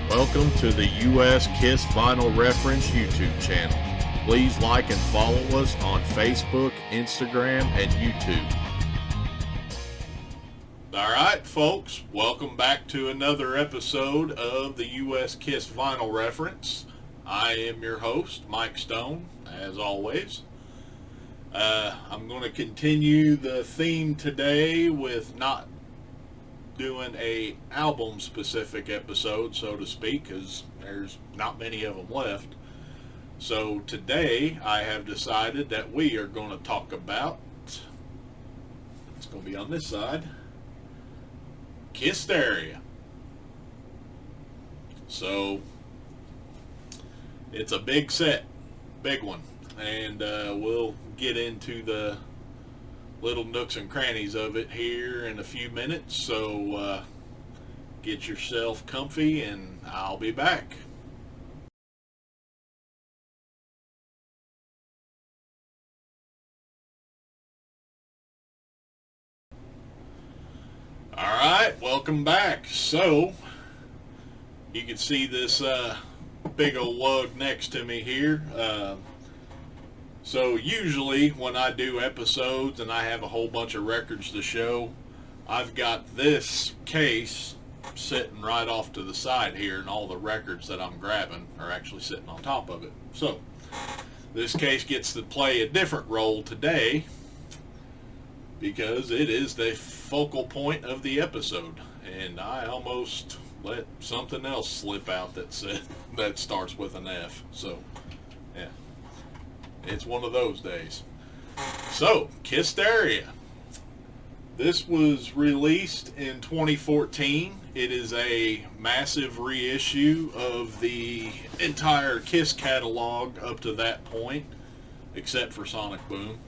Welcome to the U.S. Kiss Vinyl Reference YouTube channel. Please like and follow us on Facebook, Instagram, and YouTube. Alright folks, welcome back to another episode of the U.S. Kiss Vinyl Reference. I am your host, Mike Stone, as always. I'm going to continue the theme today with not doing a album specific episode, so to speak, because there's not many of them left. So today I have decided that we are going to talk about, it's going to be on this side, Kissteria. So it's a big set, big one, and we'll get into the little nooks and crannies of it here in a few minutes, so get yourself comfy and I'll be back. Alright, welcome back. So you can see this big old lug next to me here. So usually when I do episodes and I have a whole bunch of records to show, I've got this case sitting right off to the side here, and all the records that I'm grabbing are actually sitting on top of it. So this case gets to play a different role today because it is the focal point of the episode, and I almost let something else slip out that starts with an F. So yeah. It's one of those days. So, Kissteria. This was released in 2014. It is a massive reissue of the entire Kiss catalog up to that point, except for Sonic Boom.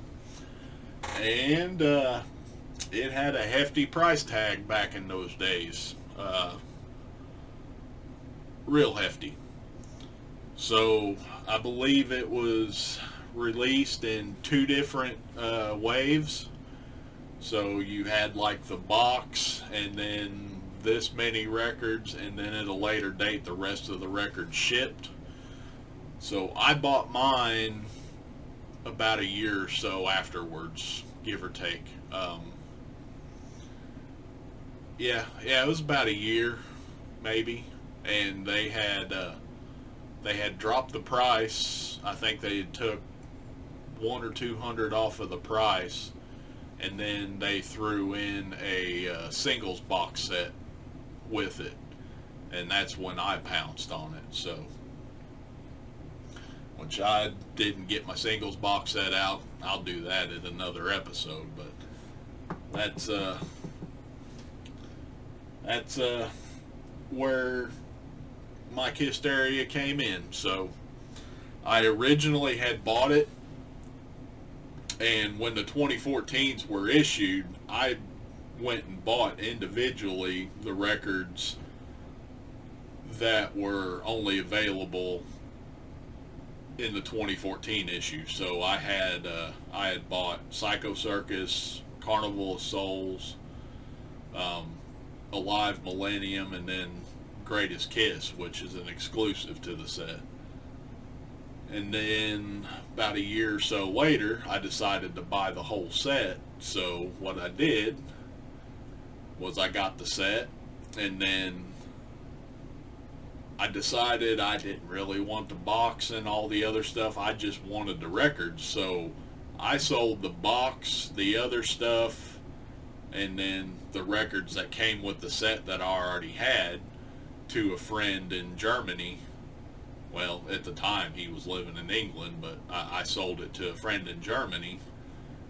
And it had a hefty price tag back in those days. Real hefty. So, I believe it was released in two different waves. So you had like the box and then this many records, and then at a later date the rest of the records shipped. So I bought mine about a year or so afterwards, give or take. Yeah, it was about a year maybe, and they had dropped the price. I think they took $100 or $200 off of the price, and then they threw in a singles box set with it, and that's when I pounced on it. So, which I didn't get my singles box set out. I'll do that in another episode, but that's where my Kissteria came in. So I originally had bought it, and when the 2014s were issued, I went and bought individually the records that were only available in the 2014 issue. So I had bought Psycho Circus, Carnival of Souls, Alive Millennium, and then Greatest Kiss, which is an exclusive to the set. And then about a year or so later, I decided to buy the whole set. So what I did was I got the set, and then I decided I didn't really want the box and all the other stuff. I just wanted the records. So I sold the box, the other stuff, and then the records that came with the set that I already had to a friend in Germany. Well, at the time he was living in England, but I sold it to a friend in Germany,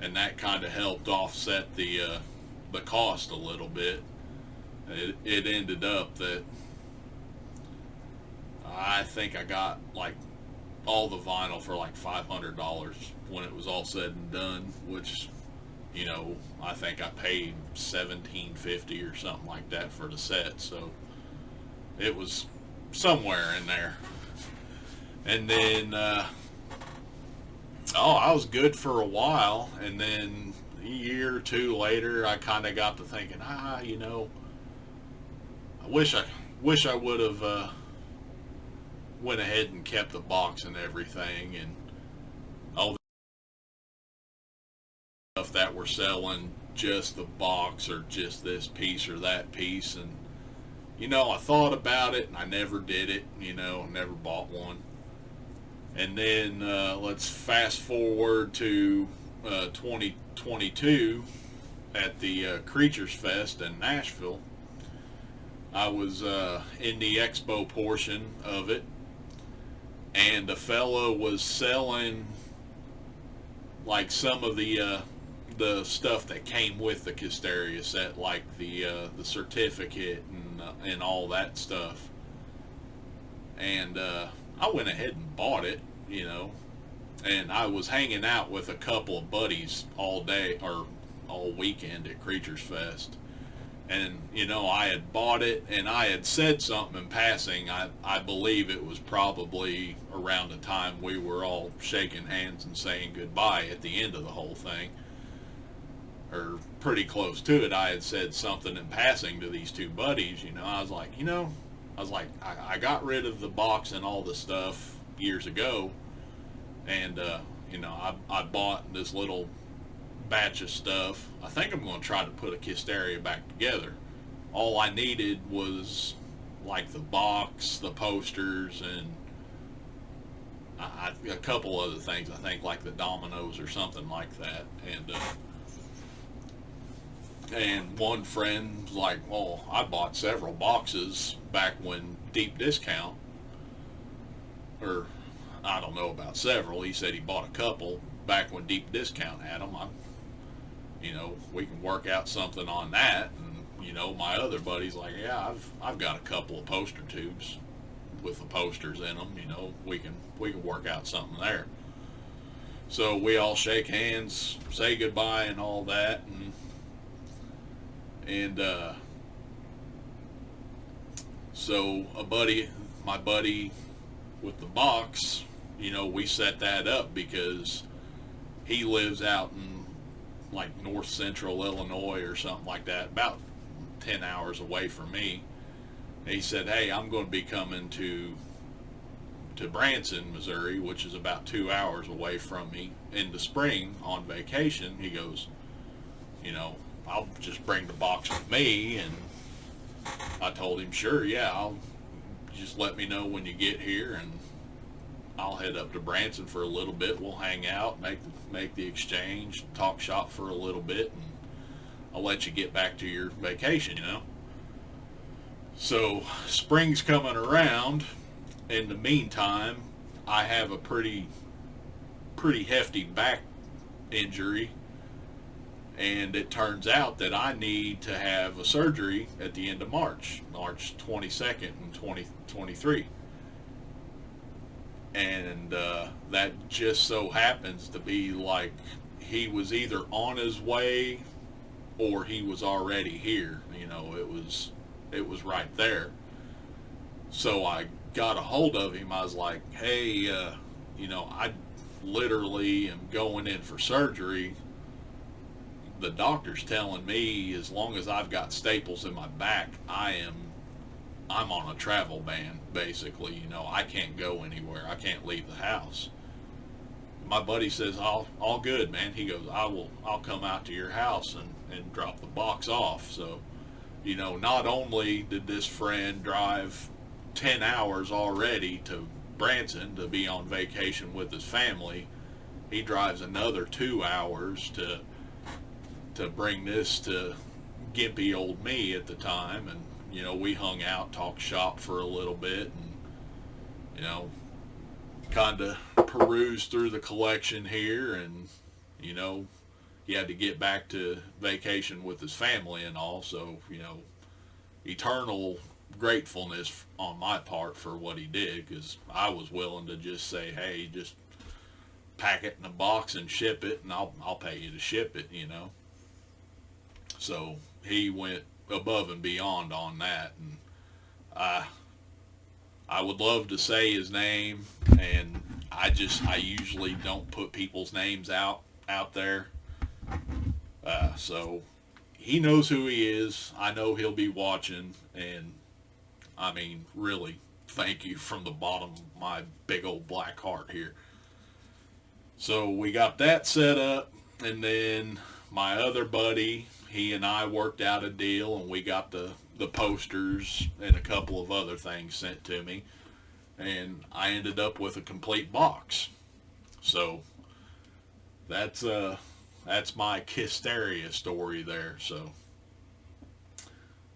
and that kind of helped offset the cost a little bit. It ended up that I think I got like all the vinyl for like $500 when it was all said and done, which, you know, I think I paid $17.50 or something like that for the set. So it was somewhere in there. And then, I was good for a while, and then a year or two later, I kind of got to thinking, you know, I wish I would have went ahead and kept the box and everything, and all the stuff that were selling just the box or just this piece or that piece. And I thought about it and I never did it, never bought one. And then let's fast forward to 2022 at the Creatures Fest in Nashville. I was in the expo portion of it, and a fellow was selling like some of the stuff that came with the Kissteria set, like the certificate and all that stuff. And I went ahead and bought it, and I was hanging out with a couple of buddies all day or all weekend at Creatures Fest. And, I had bought it and I had said something in passing. I believe it was probably around the time we were all shaking hands and saying goodbye at the end of the whole thing, or pretty close to it. I had said something in passing to these two buddies. I was like, I got rid of the box and all the stuff years ago, and I bought this little batch of stuff. I think I'm going to try to put a Kissteria back together. All I needed was like the box, the posters, and a couple other things. I think like the dominoes or something like that. And one friend was like, well, I bought several boxes back when deep discount, or I don't know about several. He said he bought a couple back when deep discount had them. We can work out something on that. And my other buddy's like, yeah, I've got a couple of poster tubes with the posters in them. We can work out something there. So we all shake hands, say goodbye, and all that, and so my buddy with the box, we set that up because he lives out in like north central Illinois or something like that, about 10 hours away from me. He said, hey, I'm going to be coming to Branson, Missouri, which is about 2 hours away from me, in the spring on vacation. He goes, I'll just bring the box with me. And I told him, sure, yeah, I'll just let me know when you get here, and I'll head up to Branson for a little bit. We'll hang out, make the exchange, talk shop for a little bit, and I'll let you get back to your vacation, So spring's coming around. In the meantime, I have a pretty hefty back injury, and it turns out that I need to have a surgery at the end of March 22nd in 2023. And that just so happens to be like he was either on his way or he was already here. It was right there. So I got a hold of him. I was like, hey, I literally am going in for surgery. The doctor's telling me as long as I've got staples in my back, I'm on a travel ban, basically. I can't go anywhere. I can't leave the house. My buddy says, all good, man. He goes, I'll come out to your house and drop the box off. So, not only did this friend drive 10 hours already to Branson to be on vacation with his family, he drives another 2 hours to bring this to gimpy old me at the time. And we hung out, talked shop for a little bit, and kind of perused through the collection here. And he had to get back to vacation with his family and all. So eternal gratefulness on my part for what he did, because I was willing to just say, hey, just pack it in a box and ship it, and I'll pay you to ship it. So he went above and beyond on that, and I would love to say his name, and I usually don't put people's names out there. So he knows who he is. I know he'll be watching, and I mean, really, thank you from the bottom of my big old black heart here. So we got that set up, and then my other buddy, he and I worked out a deal, and we got the posters and a couple of other things sent to me, and I ended up with a complete box. So that's my Kissteria story there.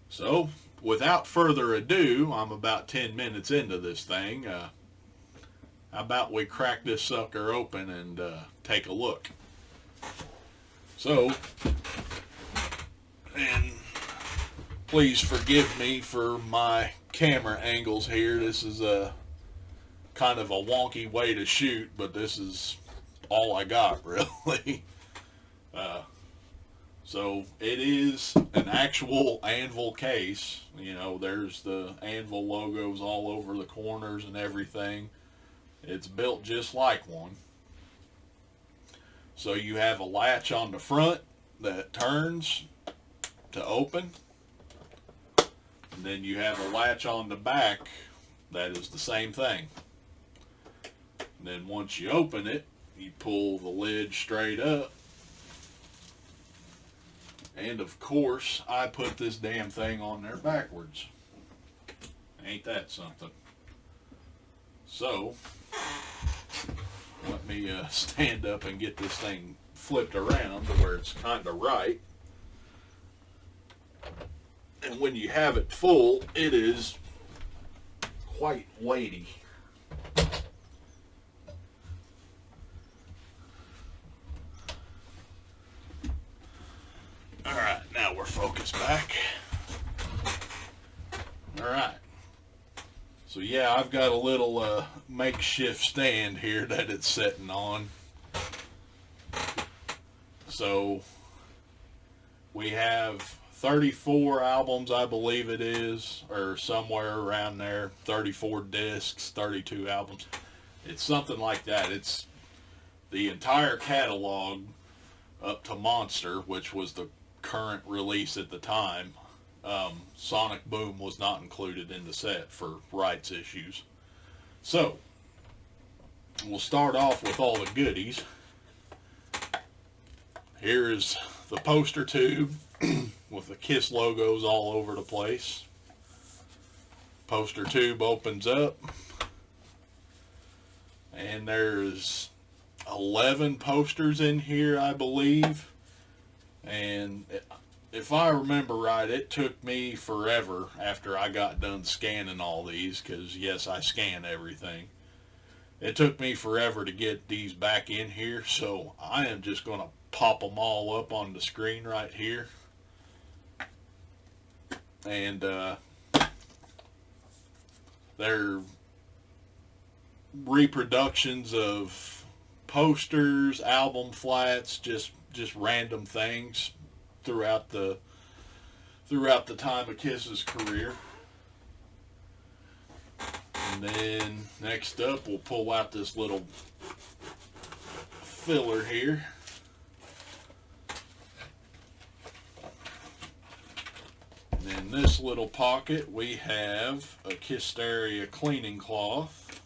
So without further ado, I'm about 10 minutes into this thing. How about we crack this sucker open and take a look? So, and please forgive me for my camera angles here. This is a kind of a wonky way to shoot, but this is all I got, really. So it is an actual Anvil case. You know, there's the Anvil logos all over the corners and everything. It's built just like one. So you have a latch on the front that turns to open. And then you have a latch on the back that is the same thing. And then once you open it, you pull the lid straight up. And of course, I put this damn thing on there backwards. Ain't that something? So, let me stand up and get this thing flipped around to where it's kind of right. And when you have it full, it is quite weighty. Alright, now we're focused back. Alright. So yeah, I've got a little makeshift stand here that it's sitting on. So we have 34 albums, I believe it is, or somewhere around there. 34 discs, 32 albums. It's something like that. It's the entire catalog up to Monster, which was the current release at the time. Sonic Boom was not included in the set for rights issues. So, we'll start off with all the goodies. Here is the poster tube with the Kiss logos all over the place. Poster tube opens up, and there's 11 posters in here, I believe. And if I remember right, it took me forever after I got done scanning all these, because yes, I scan everything. It took me forever to get these back in here, so I am just going to pop them all up on the screen right here. And they're reproductions of posters, album flats, just random things throughout the time of Kiss's career. And then next up, we'll pull out this little filler here. And in this little pocket, we have a Kissteria cleaning cloth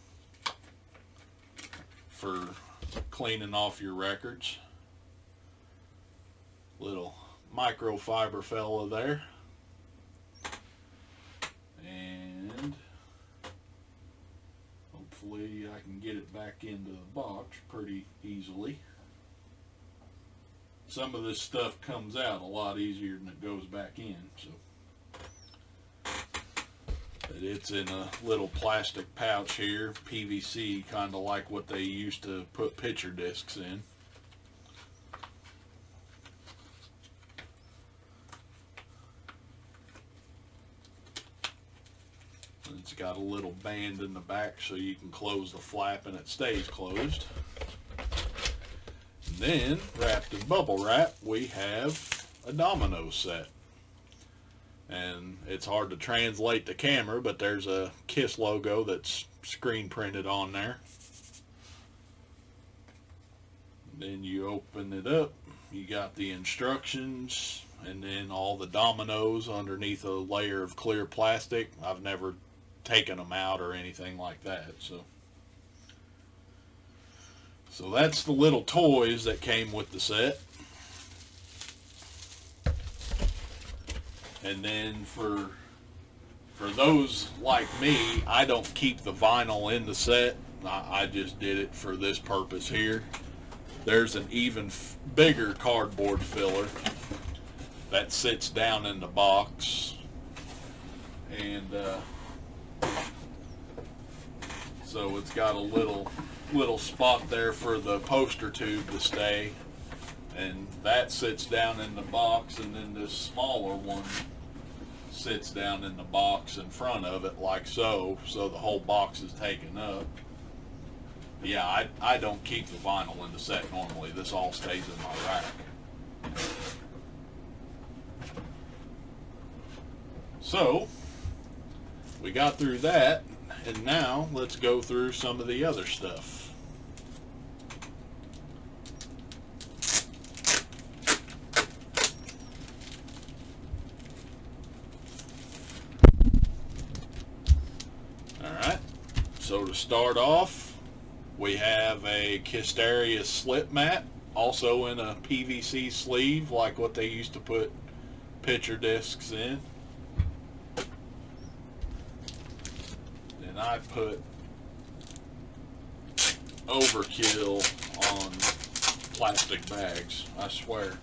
for cleaning off your records. Little microfiber fella there. And hopefully I can get it back into the box pretty easily. Some of this stuff comes out a lot easier than it goes back in, so. But it's in a little plastic pouch here, PVC, kind of like what they used to put picture discs in. It's got a little band in the back so you can close the flap and it stays closed. And then, wrapped in bubble wrap, we have a domino set. And it's hard to translate the camera, but there's a Kiss logo that's screen printed on there. And then you open it up, you got the instructions, and then all the dominoes underneath a layer of clear plastic. I've never taken them out or anything like that. So that's the little toys that came with the set. And then for those like me, I don't keep the vinyl in the set. I just did it for this purpose here. There's an even bigger cardboard filler that sits down in the box. And so it's got a little spot there for the poster tube to stay. And that sits down in the box, and then this smaller one sits down in the box in front of it like so the whole box is taken up. Yeah, I don't keep the vinyl in the set normally. This all stays in my rack. So we got through that, and now let's go through some of the other stuff. So to start off, we have a Kissteria slip mat, also in a PVC sleeve like what they used to put picture discs in. And I put overkill on plastic bags, I swear.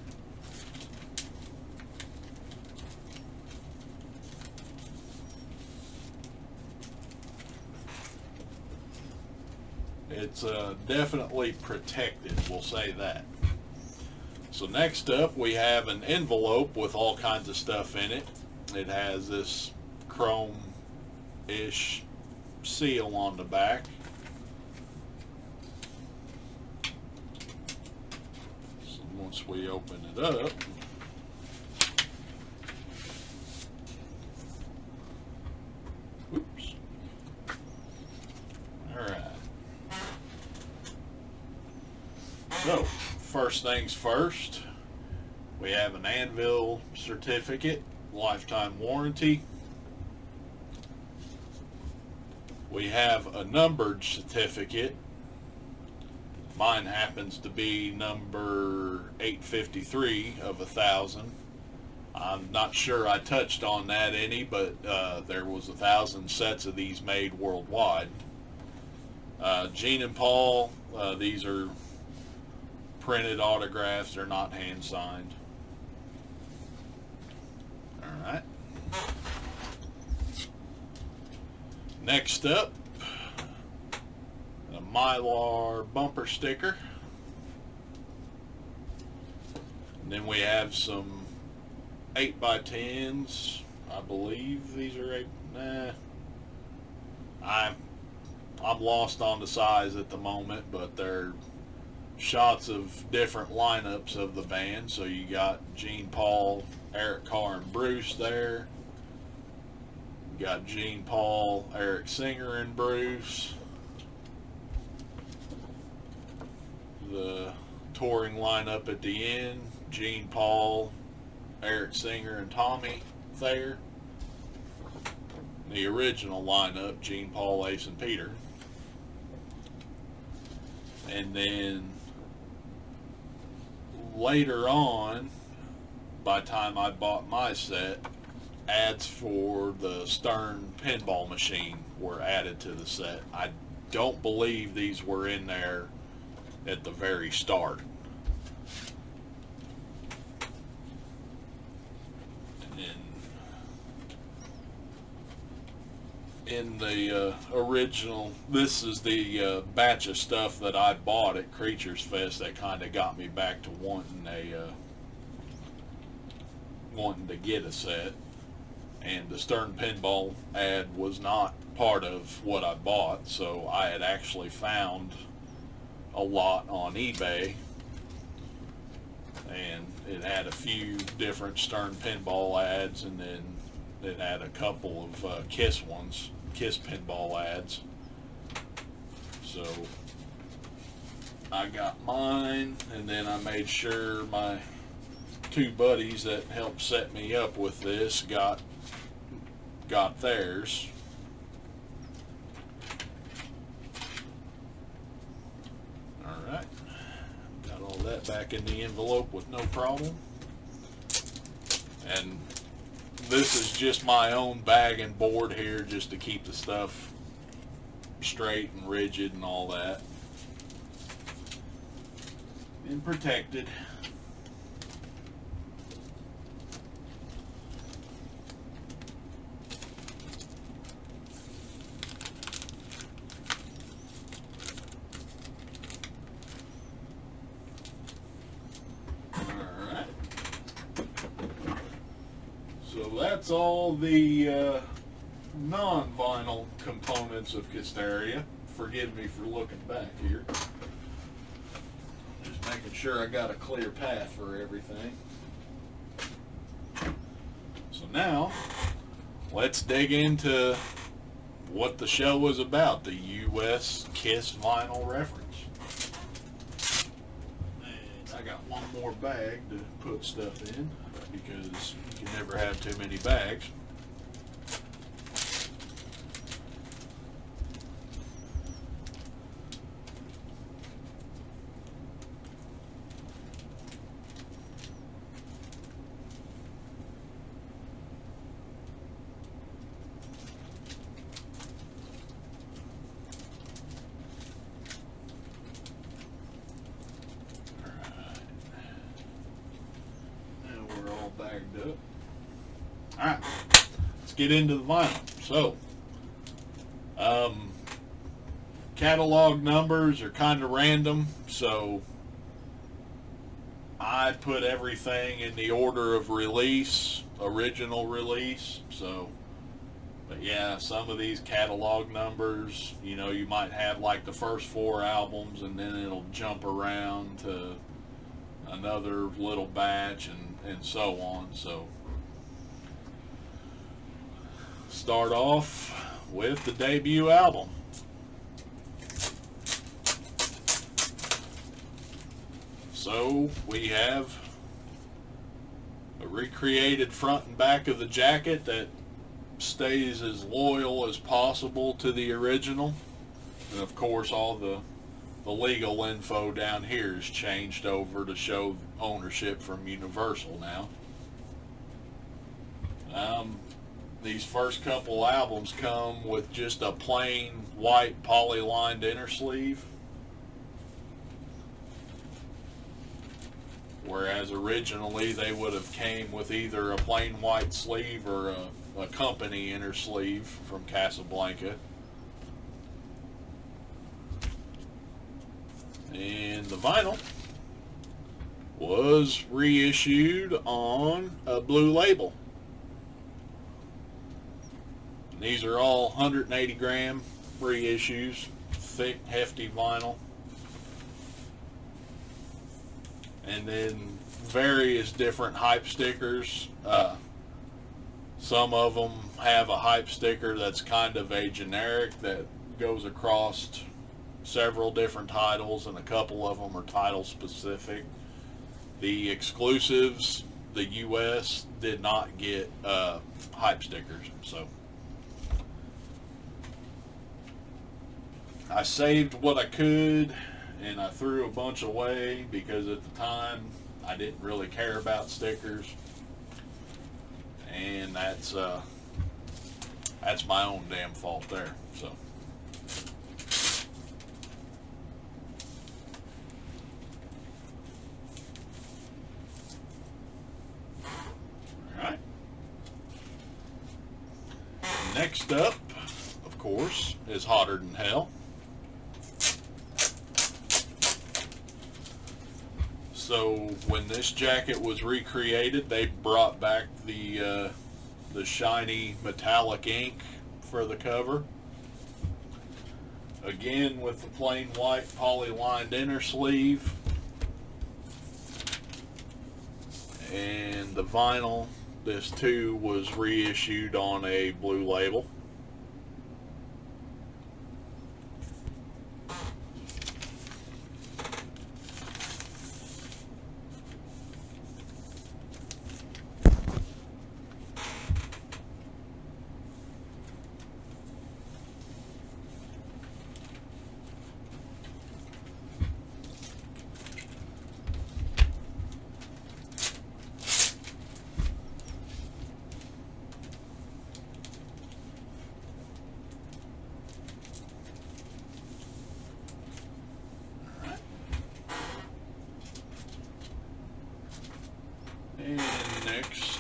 It's definitely protected, we'll say that. So next up we have an envelope with all kinds of stuff in it. It has this chrome-ish seal on the back. So once we open it up, oops. Alright. So, first things first, we have an anvil certificate, lifetime warranty. We have a numbered certificate. Mine happens to be number 853 of 1,000. I'm not sure I touched on that any, but there was 1,000 sets of these made worldwide. Gene and Paul, these are printed autographs, they're not hand signed. Alright. Next up, a Mylar bumper sticker. And then we have some 8x10s. I believe these are 8. I'm lost on the size at the moment, but they're shots of different lineups of the band. So you got Gene, Paul, Eric Carr, and Bruce there. You got Gene, Paul, Eric Singer, and Bruce. The touring lineup at the end, Gene, Paul, Eric Singer, and Tommy Thayer. The original lineup, Gene, Paul, Ace, and Peter. And then later on, by the time I bought my set, ads for the Stern pinball machine were added to the set. I don't believe these were in there at the very start. In the original, this is the batch of stuff that I bought at Creatures Fest that kind of got me back to wanting to get a set. And the Stern pinball ad was not part of what I bought, so I had actually found a lot on eBay, and it had a few different Stern pinball ads, and then it had a couple of Kiss pinball ads. So I got mine, and then I made sure my two buddies that helped set me up with this got theirs. that back in the envelope with no problem. And this is just my own bag and board here, just to keep the stuff straight and rigid and all that, and protected. Alright, so that's all the non-vinyl components of Kissteria. Forgive me for looking back here. Just making sure I got a clear path for everything. So now, let's dig into what the show was about, the U.S. Kiss vinyl reference. And I got one more bag to put stuff in, because you can never have too many bags. Bagged up. Alright, let's get into the vinyl. So, catalog numbers are kind of random, so I put everything in the order of release, original release. So, but yeah, some of these catalog numbers, you know, you might have like the first 4 albums, and then it'll jump around to another little batch and so on. So start off with the debut album. So we have a recreated front and back of the jacket that stays as loyal as possible to the original, and of course all the legal info down here is changed over to show ownership from Universal now. These first couple albums come with just a plain white poly-lined inner sleeve, whereas originally they would have came with either a plain white sleeve or a company inner sleeve from Casablanca. And the vinyl was reissued on a blue label. And these are all 180 gram reissues, thick, hefty vinyl. And then various different hype stickers. Some of them have a hype sticker that's kind of a generic that goes across several different titles, and a couple of them are title specific. The exclusives, the US, did not get hype stickers. So I saved what I could, and I threw a bunch away because at the time I didn't really care about stickers, and that's my own damn fault there. So alright, next up, of course, is Hotter Than Hell. So when this jacket was recreated, they brought back the shiny metallic ink for the cover. Again with the plain white poly-lined inner sleeve. And the vinyl, this too was reissued on a blue label.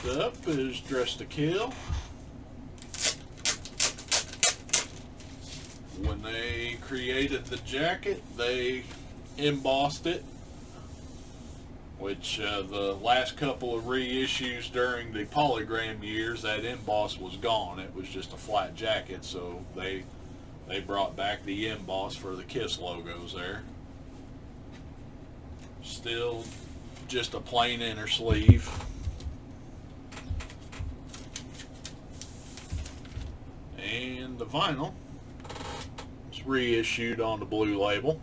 Next up is Dress to Kill. When they created the jacket, they embossed it, which the last couple of reissues during the polygram years, that emboss was gone. It was just a flat jacket, so they brought back the emboss for the Kiss logos there. Still just a plain inner sleeve. And the vinyl is reissued on the blue label.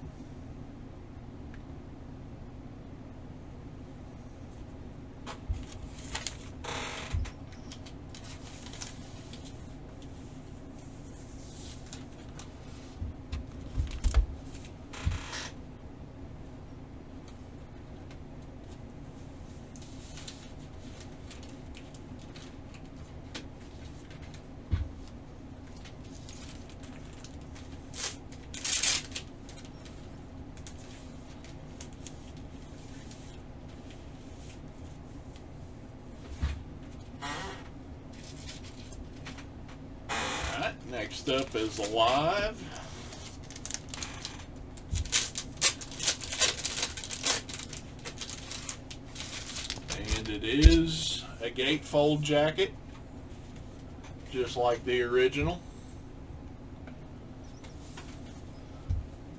Next up is Alive. And it is a gatefold jacket, just like the original.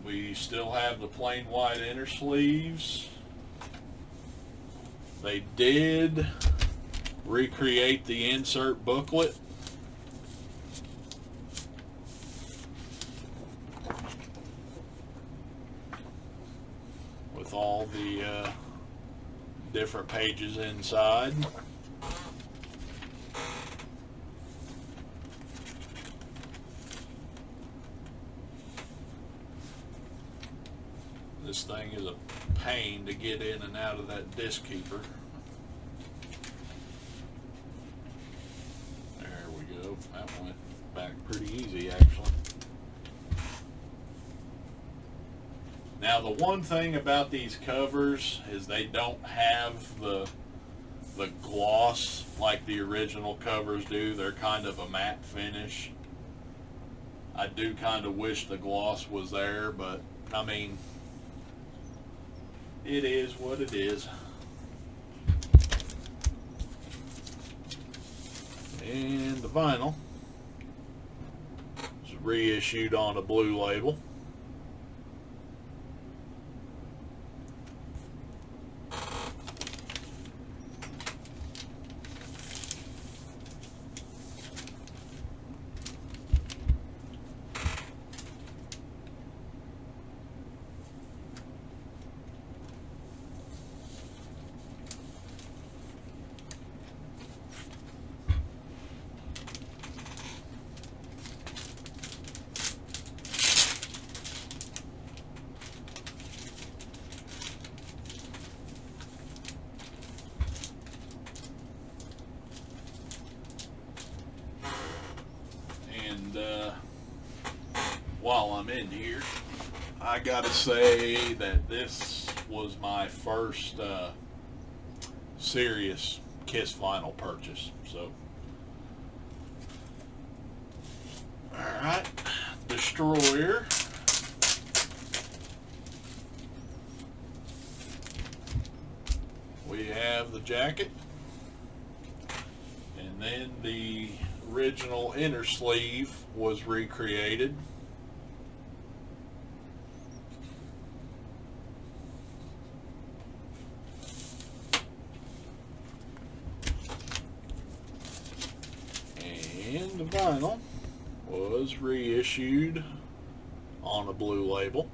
We still have the plain white inner sleeves. They did recreate the insert booklet. With all the different pages inside. This thing is a pain to get in and out of that disc keeper. There we go. That went back pretty easy, actually. Now, the one thing about these covers is they don't have the gloss like the original covers do. They're kind of a matte finish. I do kind of wish the gloss was there, but I mean, it is what it is. And the vinyl is reissued on a blue label. While I'm in here, I gotta say that this was my first serious Kiss vinyl purchase. So, alright, Destroyer. We have the jacket, and then the original inner sleeve was recreated. And the vinyl was reissued on a blue label.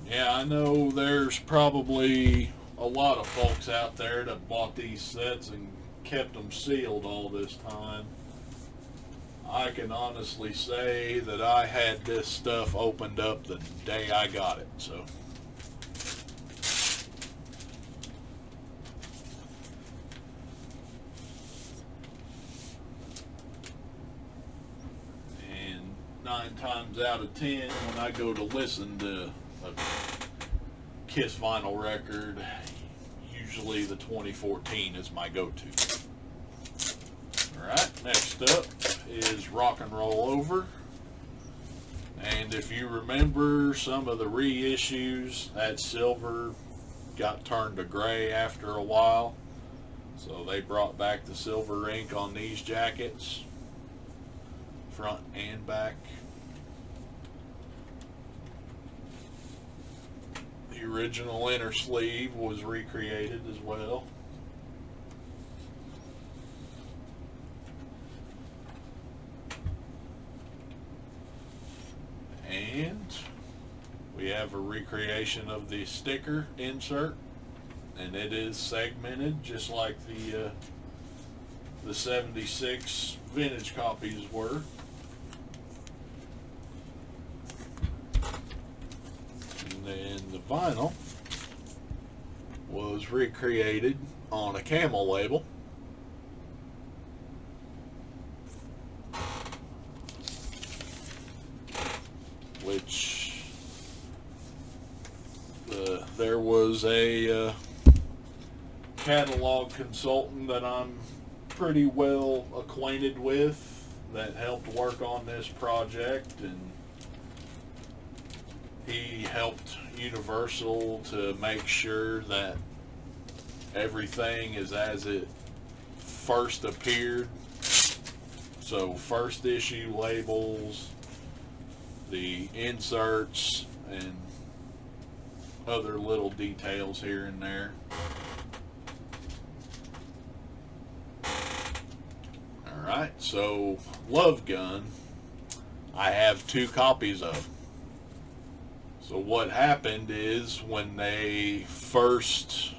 Yeah, I know there's probably a lot of folks out there that bought these sets and kept them sealed all this time. I can honestly say that I had this stuff opened up the day I got it, so. And 9 times out of 10, when I go to listen to a Kiss vinyl record, usually the 2014 is my go-to. Alright, next up is Rock and Roll Over. And if you remember some of the reissues, that silver got turned to gray after a while. So they brought back the silver ink on these jackets, front and back. The original inner sleeve was recreated as well. And we have a recreation of the sticker insert, and it is segmented just like the 76 vintage copies were. And then the vinyl was recreated on a camel label. Which there was a catalog consultant that I'm pretty well acquainted with that helped work on this project, and he helped Universal to make sure that everything is as it first appeared. So first issue labels, the inserts, and other little details here and there. Alright, so Love Gun, I have 2 copies of. So what happened is when they first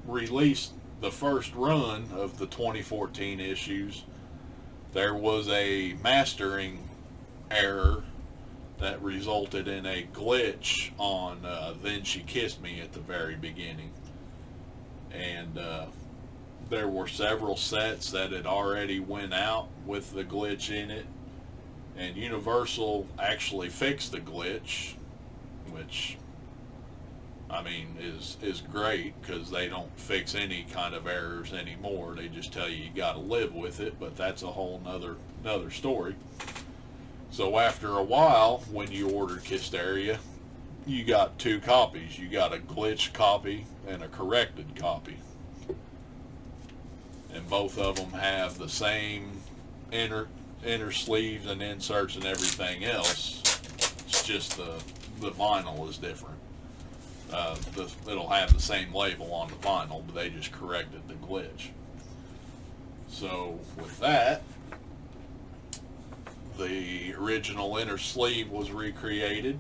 released the first run of the 2014 issues, there was a mastering error that resulted in a glitch on Then She Kissed Me at the very beginning. And there were several sets that had already went out with the glitch in it, and Universal actually fixed the glitch, which I mean is great, because they don't fix any kind of errors anymore. They just tell you got to live with it, but that's a whole nother story. So after a while, when you ordered Kissteria, you got 2 copies. You got a glitched copy and a corrected copy. And both of them have the same inner sleeves and inserts and everything else. It's just the vinyl is different. It'll have the same label on the vinyl, but they just corrected the glitch. So with that, the original inner sleeve was recreated.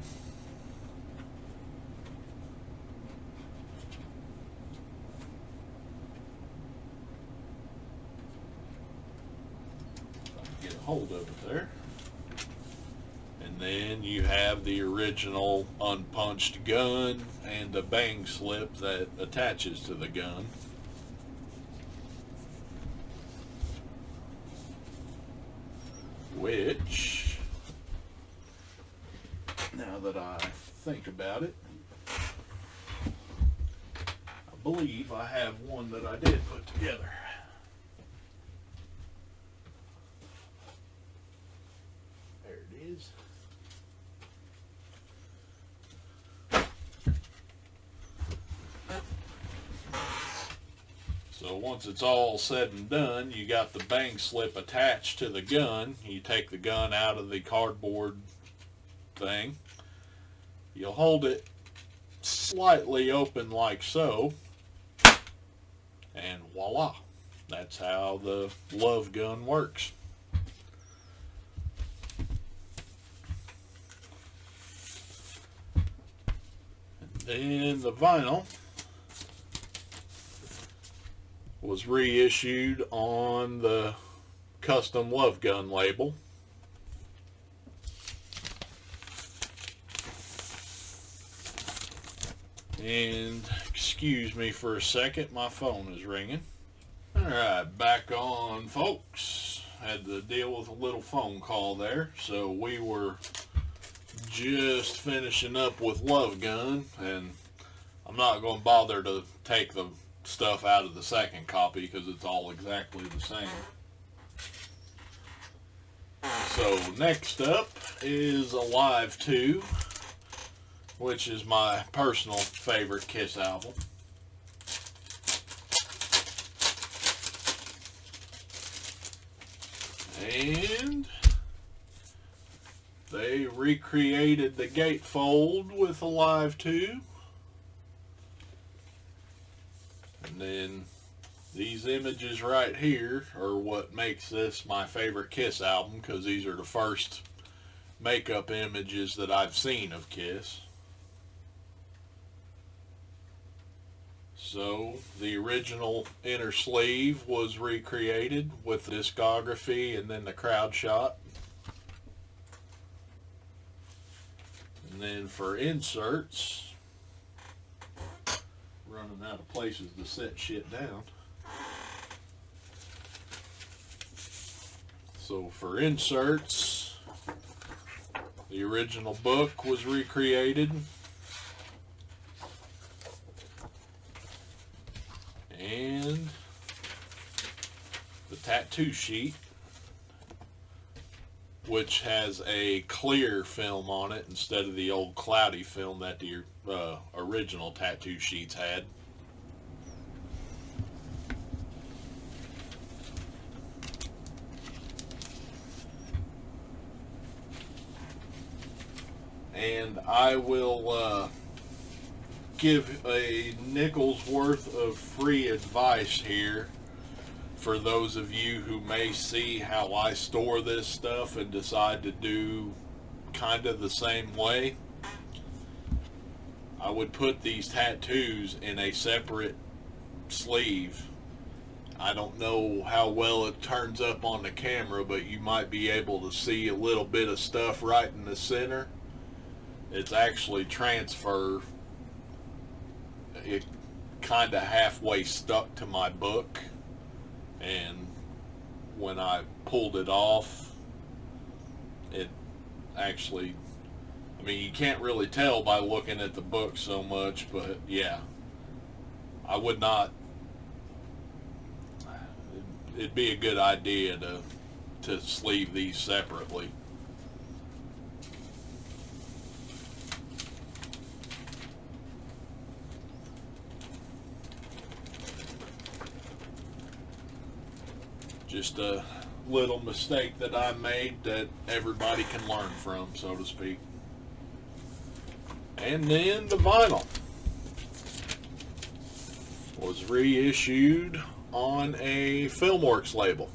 Get a hold of it there. And then you have the original unpunched gun and the bang slip that attaches to the gun. Which, now that I think about it, I believe I have one that I did put together. There it is. So once it's all said and done, you got the bang slip attached to the gun. You take the gun out of the cardboard thing. You'll hold it slightly open like so. And voila. That's how the Love Gun works. And then the vinyl was reissued on the custom Love Gun label. And excuse me for a second, my phone is ringing. Alright, back on, folks. Had to deal with a little phone call there. So we were just finishing up with Love Gun, and I'm not going to bother to take the stuff out of the second copy because it's all exactly the same. So next up is Alive 2, which is my personal favorite Kiss album. And they recreated the gatefold with Alive 2. And then these images right here are what makes this my favorite Kiss album, because these are the first makeup images that I've seen of Kiss. So the original inner sleeve was recreated with discography and then the crowd shot. And then for inserts, running out of places to set shit down. So for inserts, the original book was recreated. And the tattoo sheet, which has a clear film on it instead of the old cloudy film that the original tattoo sheets had. And I will give a nickel's worth of free advice here for those of you who may see how I store this stuff and decide to do kind of the same way. I would put these tattoos in a separate sleeve. I don't know how well it turns up on the camera, but you might be able to see a little bit of stuff right in the center. It's actually transfer. It kind of halfway stuck to my book, and when I pulled it off, it actually, I mean, you can't really tell by looking at the book so much, but yeah, I would not, it'd be a good idea to sleeve these separately. Just a little mistake that I made that everybody can learn from, so to speak. And then the vinyl was reissued on a Filmworks label.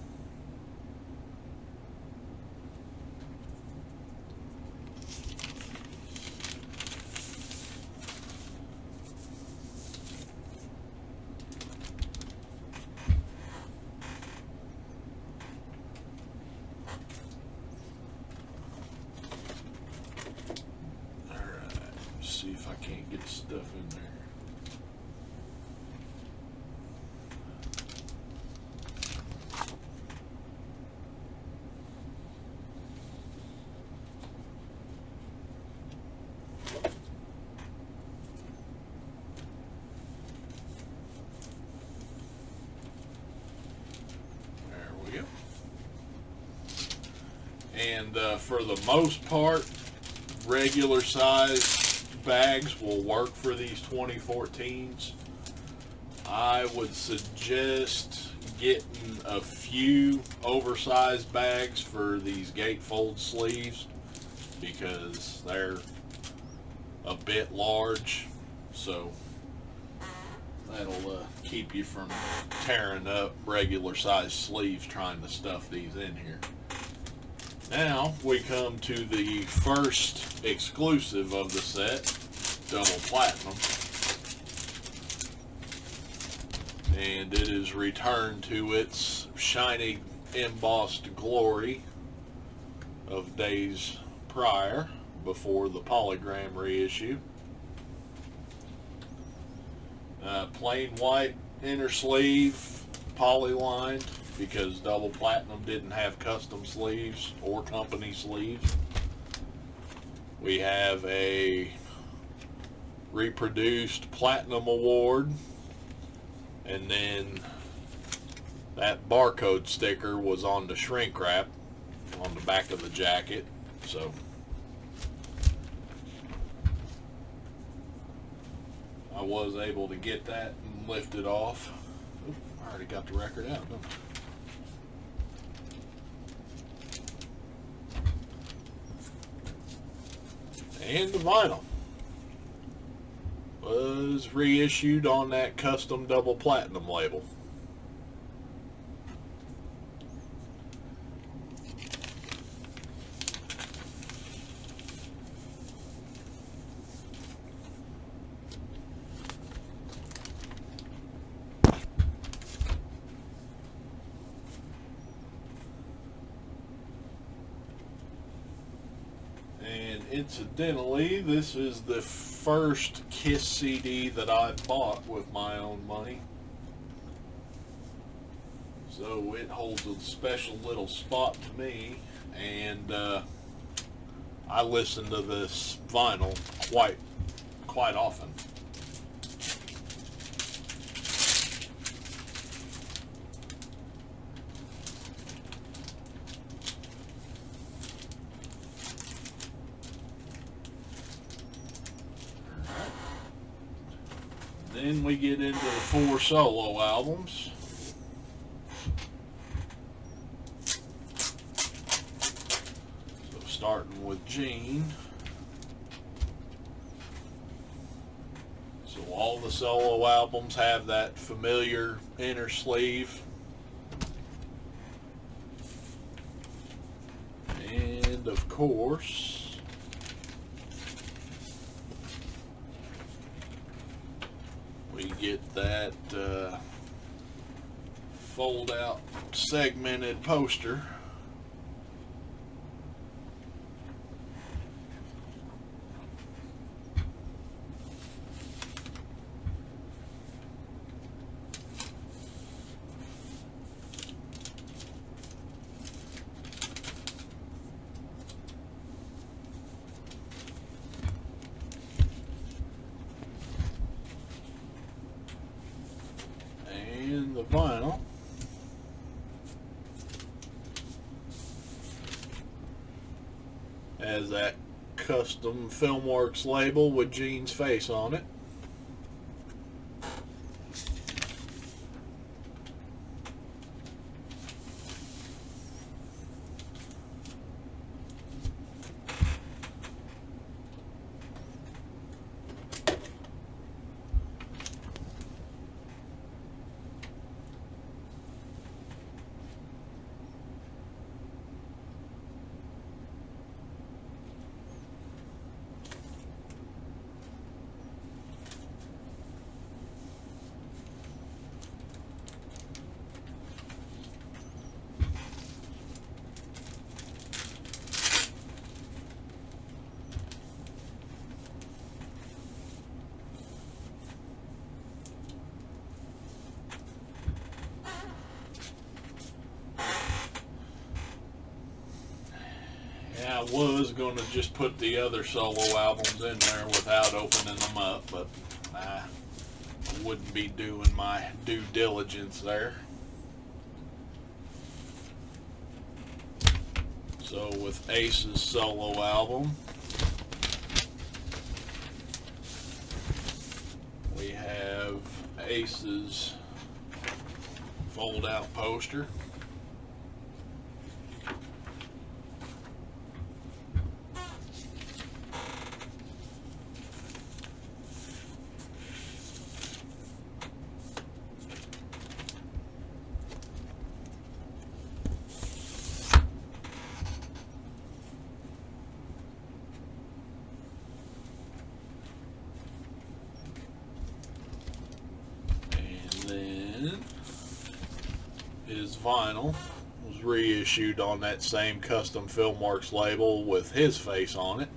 See if I can't get stuff in there. There we go. And for the most part, regular size bags will work for these 2014s. I would suggest getting a few oversized bags for these gatefold sleeves because they're a bit large, so that'll keep you from tearing up regular size sleeves trying to stuff these in here. Now we come to the first exclusive of the set, Double Platinum. And it is returned to its shiny embossed glory of days prior, before the polygram reissue. Plain white inner sleeve, poly-lined, because Double Platinum didn't have custom sleeves or company sleeves. We have a reproduced platinum award, and then that barcode sticker was on the shrink wrap on the back of the jacket. So I was able to get that and lift it off. Oop, I already got the record out, don't I? And the vinyl was reissued on that custom double platinum label. And incidentally, this is the first Kiss CD that I bought with my own money. So it holds a special little spot to me, and I listen to this vinyl quite often. Then we get into the 4 solo albums. So starting with Gene. So all the solo albums have that familiar inner sleeve. And of course, we get that fold out segmented poster. And the vinyl has that custom Filmworks label with Gene's face on it. I was going to just put the other solo albums in there without opening them up, but I wouldn't be doing my due diligence there. So with Ace's solo album, we have Ace's fold out poster. His vinyl was reissued on that same custom Filmworks label with his face on it.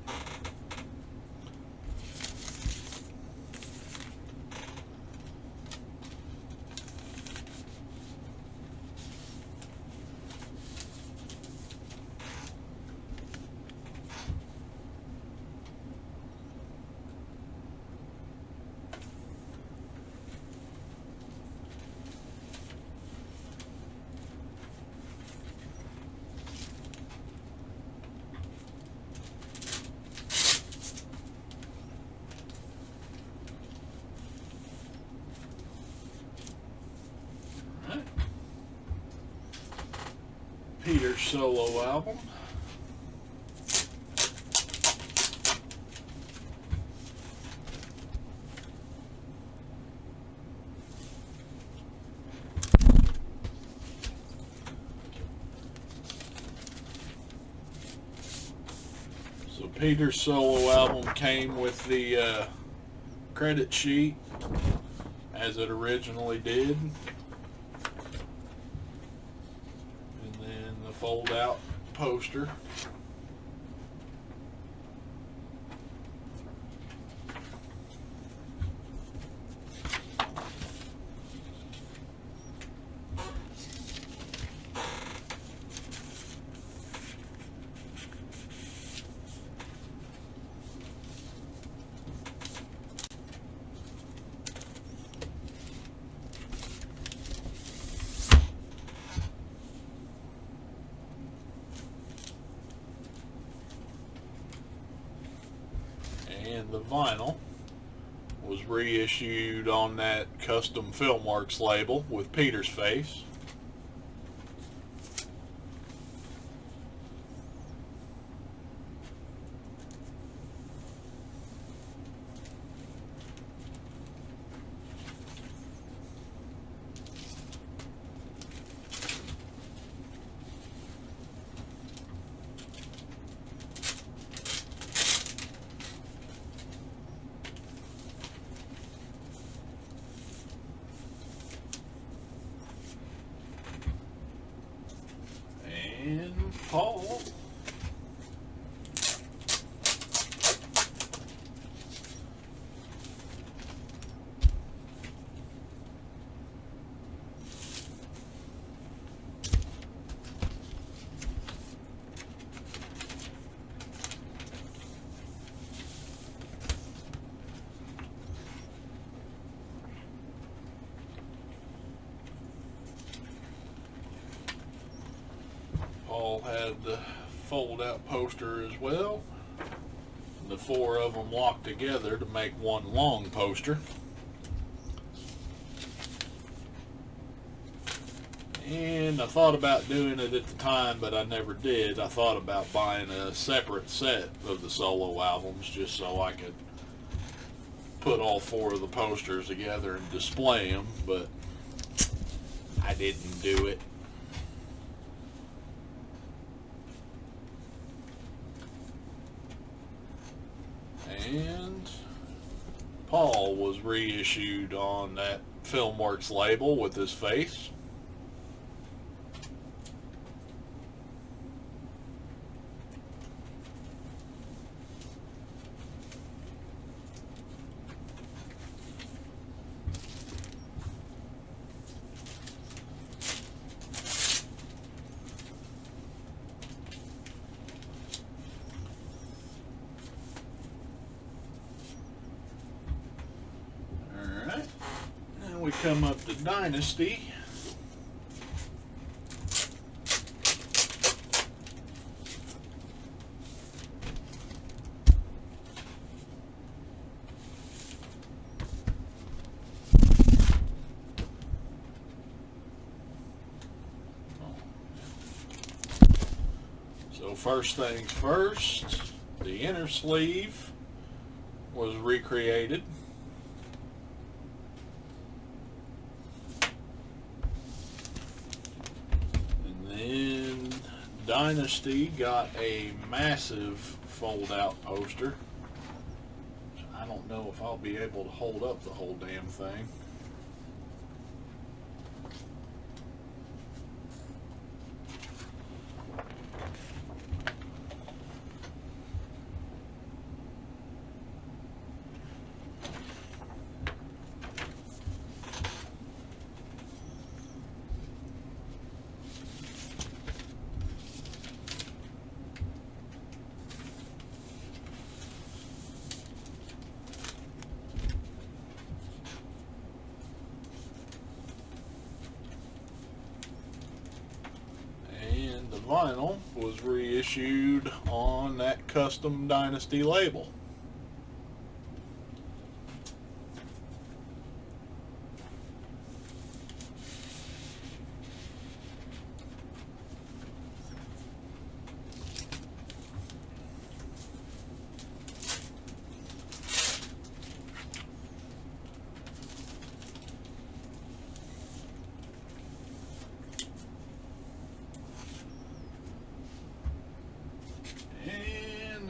Peter's solo album. So Peter's solo album came with the credit sheet as it originally did, and then the fold out poster. And the vinyl was reissued on that custom Filmworks label with Peter's face. And Paul had the fold out poster as well. The four of them locked together to make one long poster. And I thought about doing it at the time, but I never did. I thought about buying a separate set of the solo albums just so I could put all four of the posters together and display them, but I didn't do it. And Paul was reissued on that Filmworks label with his face. We come up to Dynasty. So first things first, the inner sleeve was recreated. Dynasty got a massive fold-out poster. I don't know if I'll be able to hold up the whole damn thing. Vinyl was reissued on that custom Dynasty label.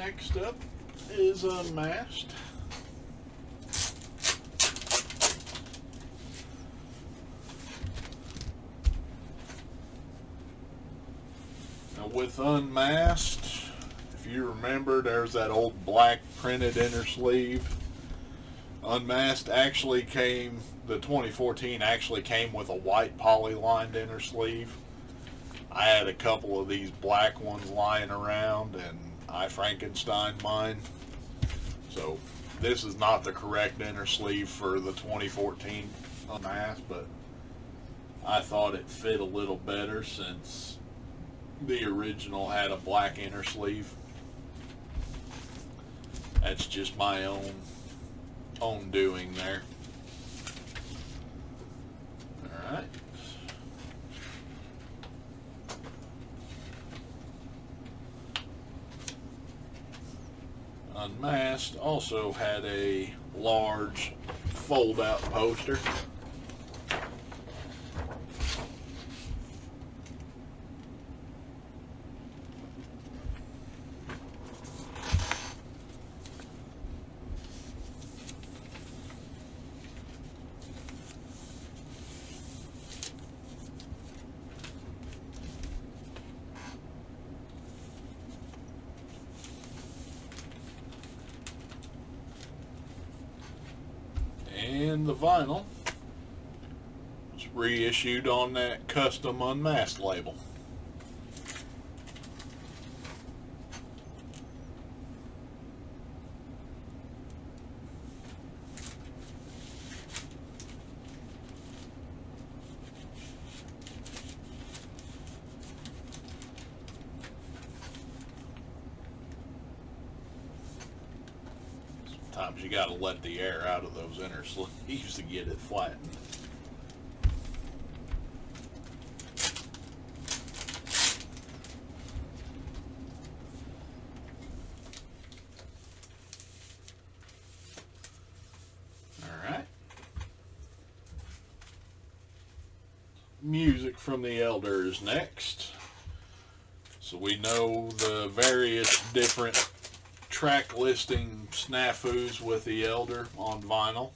Next up is unmasked. Now with unmasked, if you remember, there's that old black printed inner sleeve. Unmasked actually came, the 2014 actually came with a white poly-lined inner sleeve. I had a couple of these black ones lying around and I Frankensteined mine. So this is not the correct inner sleeve for the 2014 Unmasked, but I thought it fit a little better since the original had a black inner sleeve. That's just my own doing there. Alright. Unmasked also had a large fold-out poster. And the vinyl was reissued on that custom unmasked label. Sometimes you got to let the air out of those inner sleeves to get it flattened. Alright. Music from the Elder is next. So we know the various different track listing snafus with the Elder on vinyl.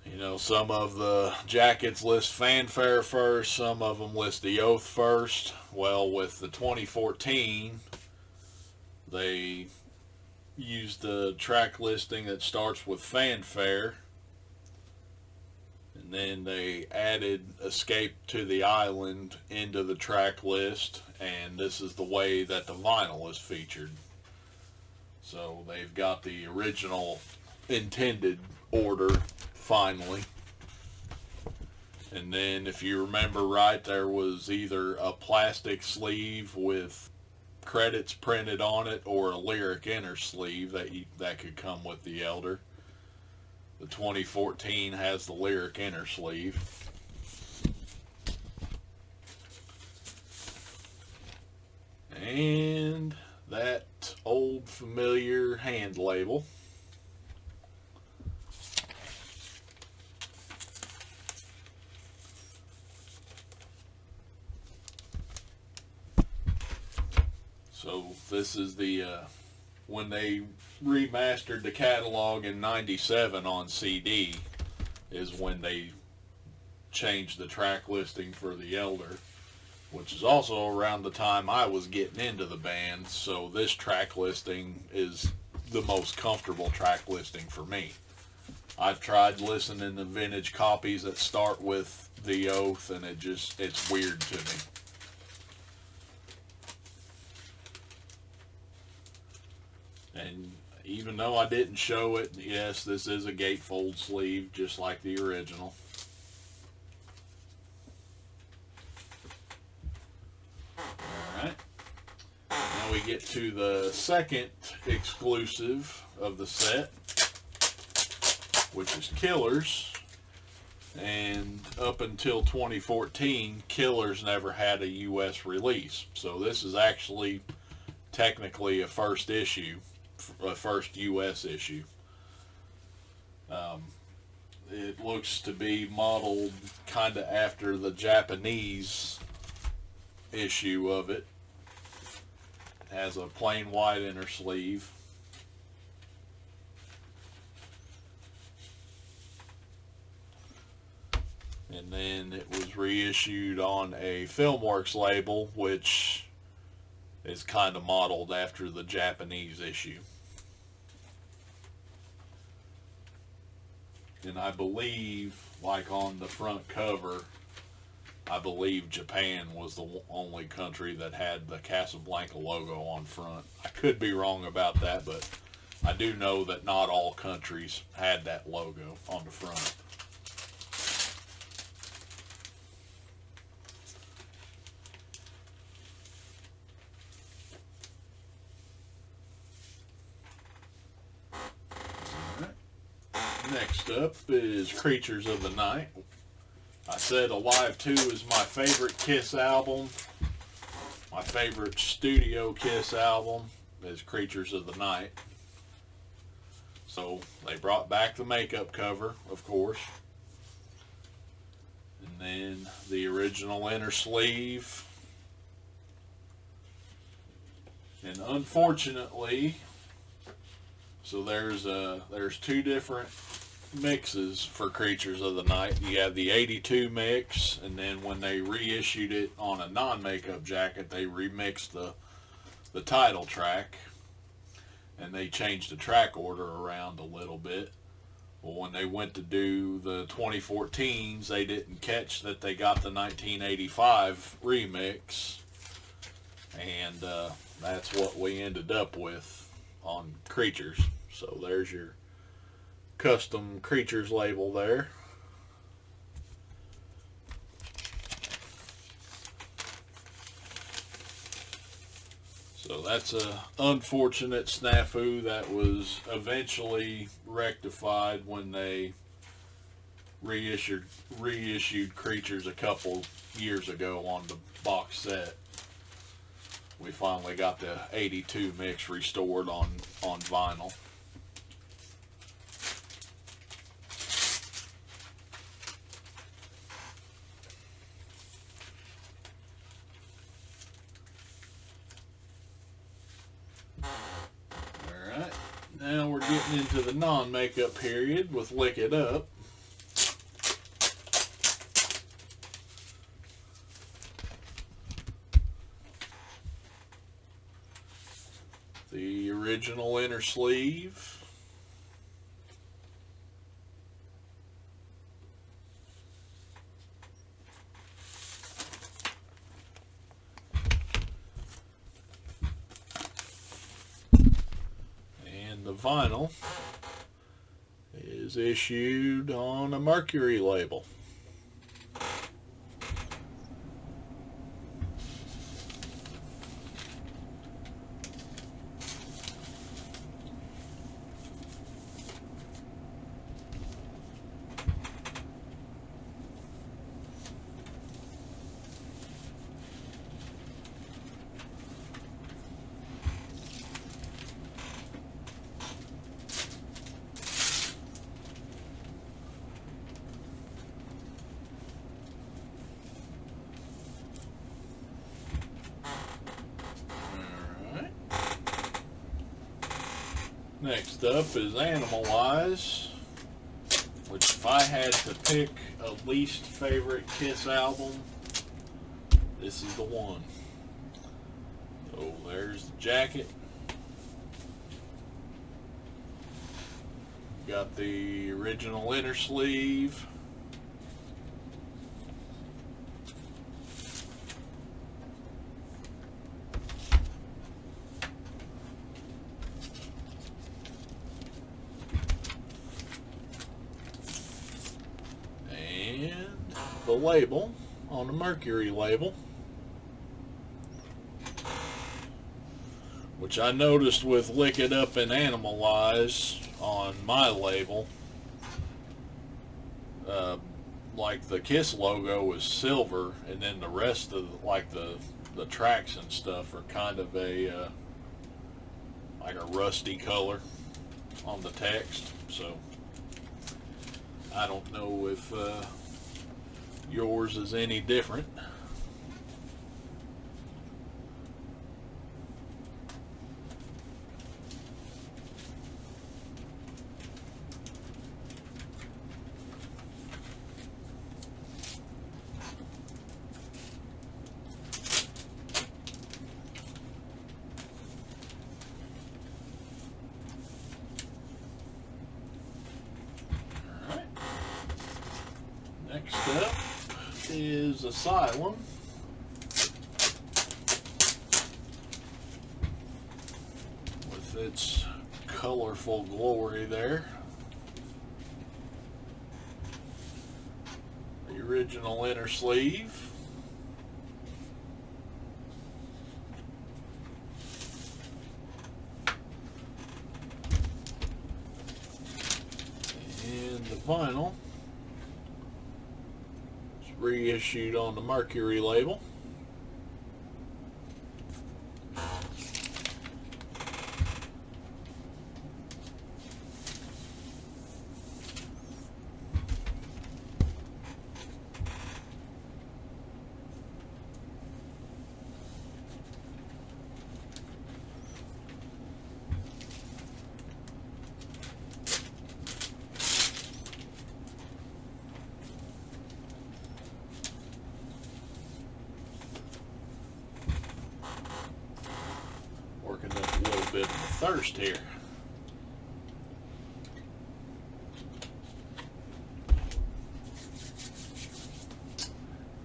You know, some of the jackets list Fanfare first, some of them list the Oath first. Well, with the 2014, they used the track listing that starts with Fanfare, and then they added Escape to the Island into the track list, and this is the way that the vinyl is featured. So they've got the original intended order finally. And then if you remember right, there was either a plastic sleeve with credits printed on it or a lyric inner sleeve that could come with the Elder. The 2014 has the lyric inner sleeve. And that old familiar hand label. So this is the when they remastered the catalog in '97 on CD is when they changed the track listing for the Elder, which is also around the time I was getting into the band. So this track listing is the most comfortable track listing for me. I've tried listening to vintage copies that start with the Oath, and it's weird to me. And even though I didn't show it, yes, this is a gatefold sleeve, just like the original. Alright. Now we get to the second exclusive of the set, which is Killers. And up until 2014, Killers never had a U.S. release. So this is actually technically a first issue. A first U.S. issue. It looks to be modeled kind of after the Japanese issue of it. has a plain white inner sleeve. And then it was reissued on a Filmworks label, which is kind of modeled after the Japanese issue. And I believe, like on the front cover, I believe Japan was the only country that had the Casablanca logo on front. I could be wrong about that, but I do know that not all countries had that logo on the front. Next up is Creatures of the Night. I said Alive 2 is my favorite Kiss album. My favorite studio Kiss album is Creatures of the Night. So they brought back the makeup cover, of course. And then the original inner sleeve. And unfortunately, so there's two different mixes for Creatures of the Night. You have the 82 mix, and then when they reissued it on a non-makeup jacket, they remixed the title track, and they changed the track order around a little bit. Well, when they went to do the 2014s, they didn't catch that they got the 1985 remix, and that's what we ended up with on Creatures. So there's your custom Creatures label there. So that's a unfortunate snafu that was eventually rectified when they reissued Creatures a couple years ago on the box set. We finally got the 82 mix restored on vinyl. Alright, now we're getting into the non-makeup period with Lick It Up. The original inner sleeve. And the vinyl is issued on a Mercury label. Next up is Animalize, which if I had to pick a least favorite Kiss album, this is the one. So there's the jacket. Got the original inner sleeve. The label on the Mercury label, which I noticed with Lick It Up and Animalize on my label, like the Kiss logo is silver, and then the rest of the tracks and stuff are kind of a like a rusty color on the text. So I don't know if yours is any different. Next up is Asylum. With its colorful glory there. The original inner sleeve. And the vinyl is reissued on the Mercury label. Working up a little bit of a thirst here.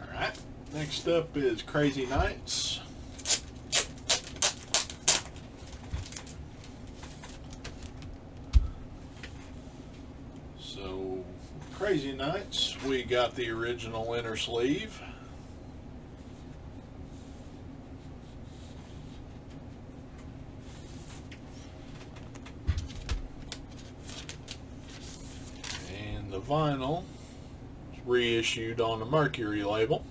Alright, next up is Crazy Nights. So, Crazy Nights, we got the original inner sleeve. The vinyl is reissued on the Mercury label.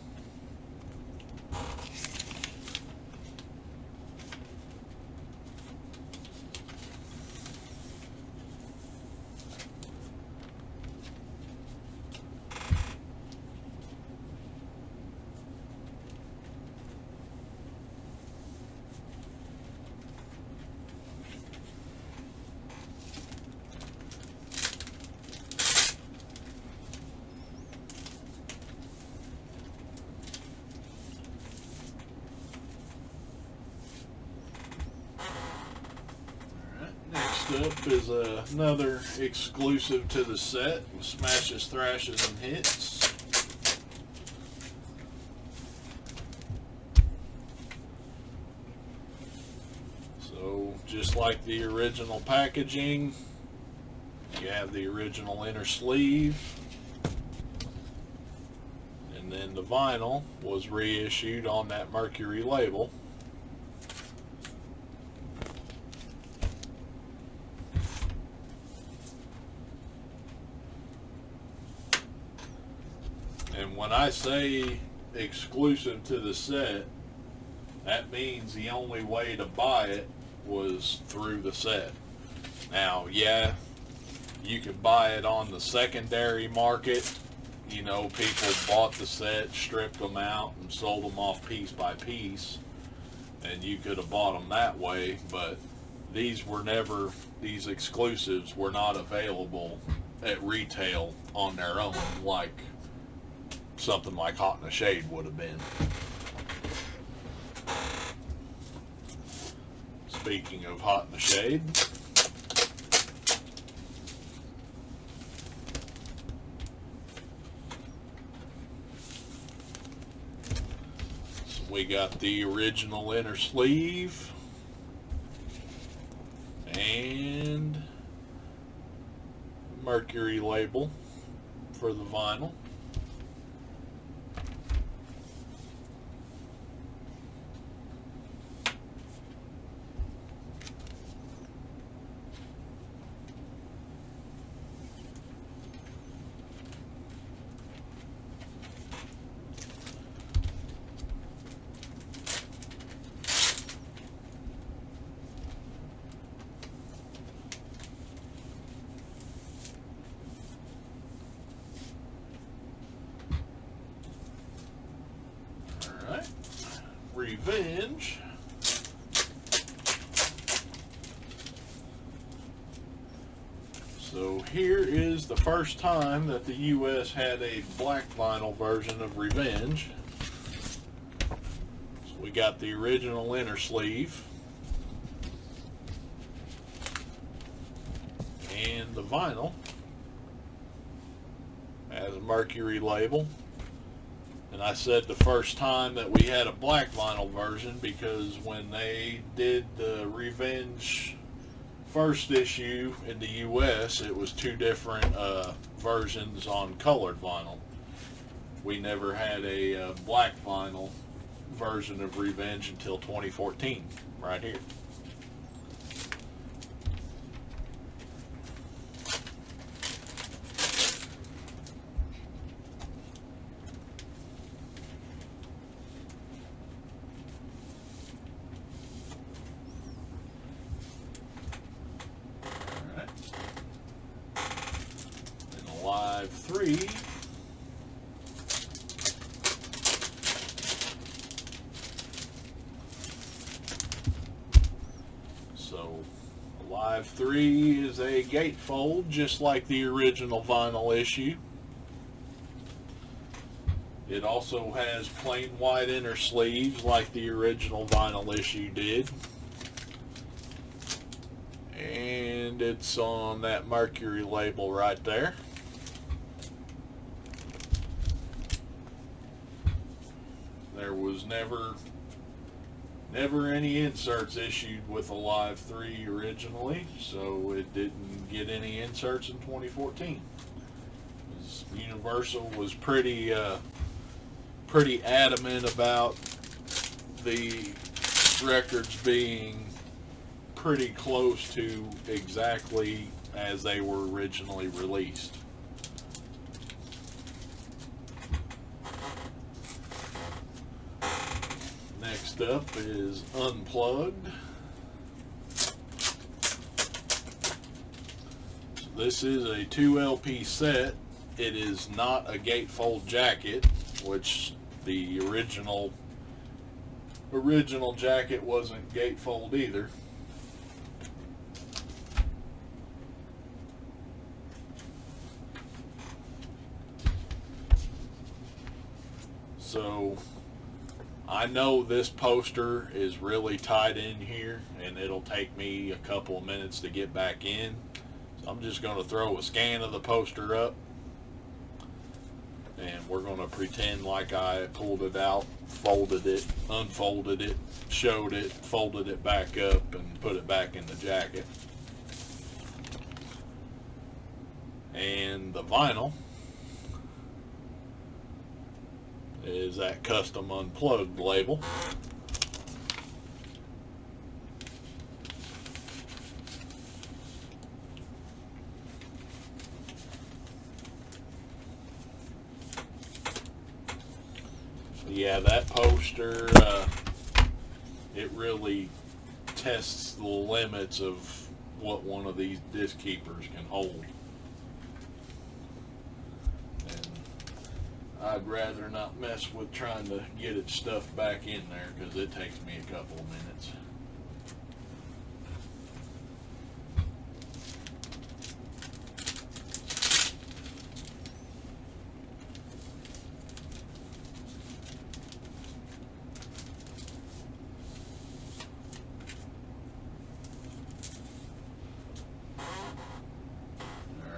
Next up is another exclusive to the set with Smashes, Thrashes, and Hits. So just like the original packaging, you have the original inner sleeve, and then the vinyl was reissued on that Mercury label. And when I say exclusive to the set, that means the only way to buy it was through the set. Now, yeah, you could buy it on the secondary market. You know, people bought the set, stripped them out, and sold them off piece by piece. And you could have bought them that way, but these exclusives were not available at retail on their own, like something like Hot in the Shade would have been. Speaking of Hot in the Shade, so we got the original inner sleeve and Mercury label for the vinyl. Revenge. So here is the first time that the US had a black vinyl version of Revenge. So we got the original inner sleeve and the vinyl Has a Mercury label. And I said the first time that we had a black vinyl version because when they did the Revenge first issue in the US, it was two different versions on colored vinyl. We never had a black vinyl version of Revenge until 2014, right here. Live 3. So Live 3 is a gatefold just like the original vinyl issue. It also has plain white inner sleeves like the original vinyl issue did. And it's on that Mercury label right there. There was never any inserts issued with a Live 3 originally, so it didn't get any inserts in 2014. Universal was pretty adamant about the records being pretty close to exactly as they were originally released. Next up is Unplugged. So this is a 2 LP set. It is not a gatefold jacket, which the original jacket wasn't gatefold either. So I know this poster is really tied in here and it'll take me a couple of minutes to get back in. So I'm just going to throw a scan of the poster up and we're going to pretend like I pulled it out, folded it, unfolded it, showed it, folded it back up and put it back in the jacket. And the vinyl is that custom Unplugged label. Yeah, that poster, it really tests the limits of what one of these disc keepers can hold. I'd rather not mess with trying to get it stuffed back in there because it takes me a couple of minutes.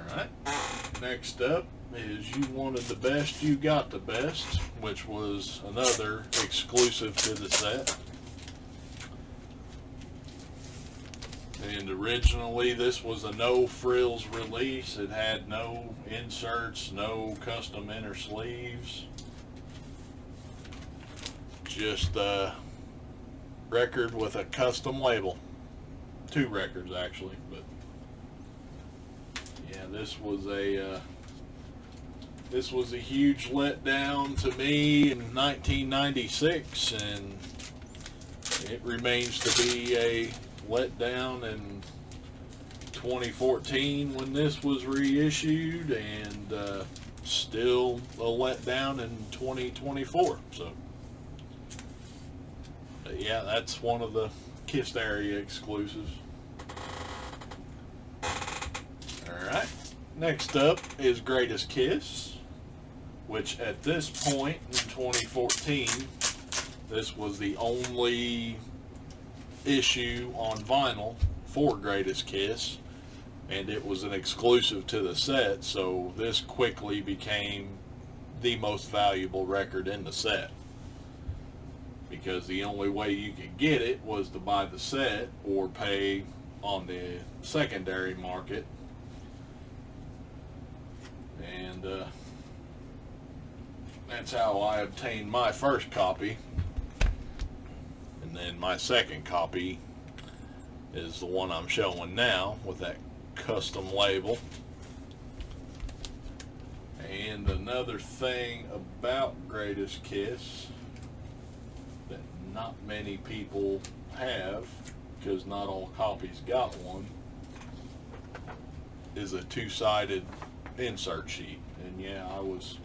Alright, next up is You Wanted the Best, You Got the Best, which was another exclusive to the set. And originally this was a no frills release. It had no inserts, no custom inner sleeves. Just a record with a custom label. Two records actually, but yeah, this was a huge letdown to me in 1996, and it remains to be a letdown in 2014 when this was reissued, and still a letdown in 2024. So, but yeah, that's one of the Kissteria exclusives. Alright, next up is Greatest Kiss, which at this point in 2014, this was the only issue on vinyl for Greatest Kiss. and it was an exclusive to the set, so this quickly became the most valuable record in the set, because the only way you could get it was to buy the set or pay on the secondary market. And that's how I obtained my first copy. And then my second copy is the one I'm showing now with that custom label. And another thing about Greatest Kiss that not many people have, because not all copies got one, is a two-sided insert sheet. And yeah, I was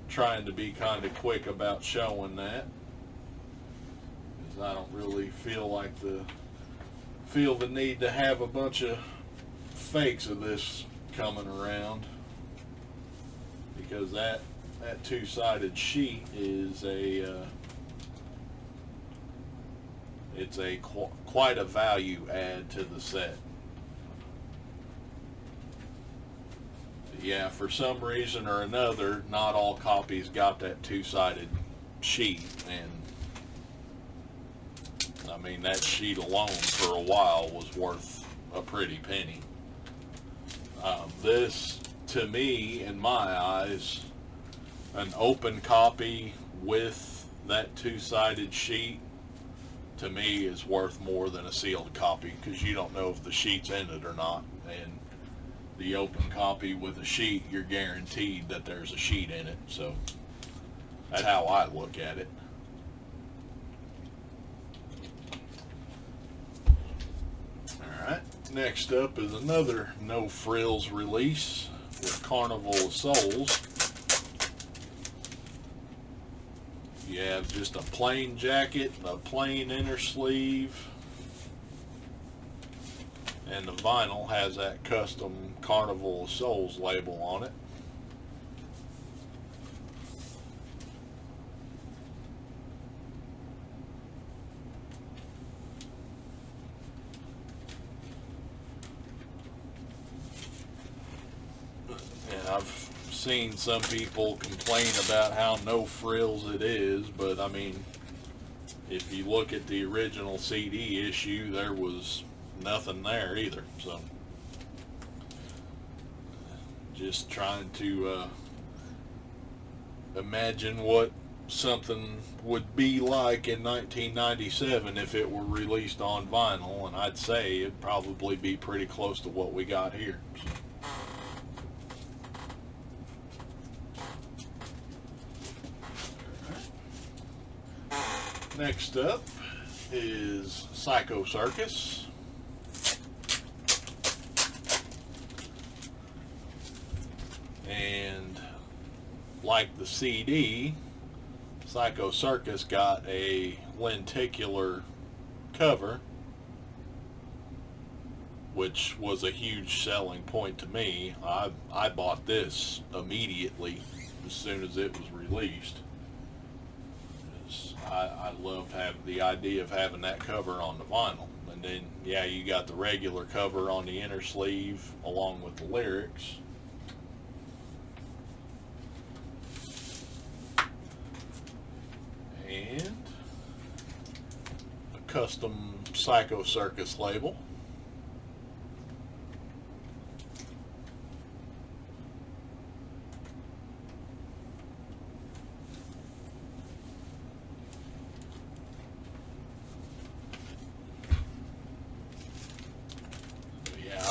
trying to be kind of quick about showing that, because I don't really feel the need to have a bunch of fakes of this coming around, because that two-sided sheet is quite a value add to the set. Yeah, for some reason or another, not all copies got that two-sided sheet, and I mean, that sheet alone for a while was worth a pretty penny. This, to me, in my eyes, an open copy with that two-sided sheet, to me, is worth more than a sealed copy, because you don't know if the sheet's in it or not. And the open copy with a sheet, you're guaranteed that there's a sheet in it. So that's how I look at it. Alright, next up is another No Frills release with Carnival of Souls. You have just a plain jacket, a plain inner sleeve, and the vinyl has that custom Carnival of Souls label on it. And I've seen some people complain about how no frills it is, but I mean, if you look at the original CD issue, there was nothing there either. So just trying to imagine what something would be like in 1997 if it were released on vinyl, and I'd say it'd probably be pretty close to what we got here. Next up is Psycho Circus. And like the CD, Psycho Circus got a lenticular cover, which was a huge selling point to me. I bought this immediately as soon as it was released. I loved having the idea of having that cover on the vinyl. And then, yeah, you got the regular cover on the inner sleeve along with the lyrics. And a custom Psycho Circus label.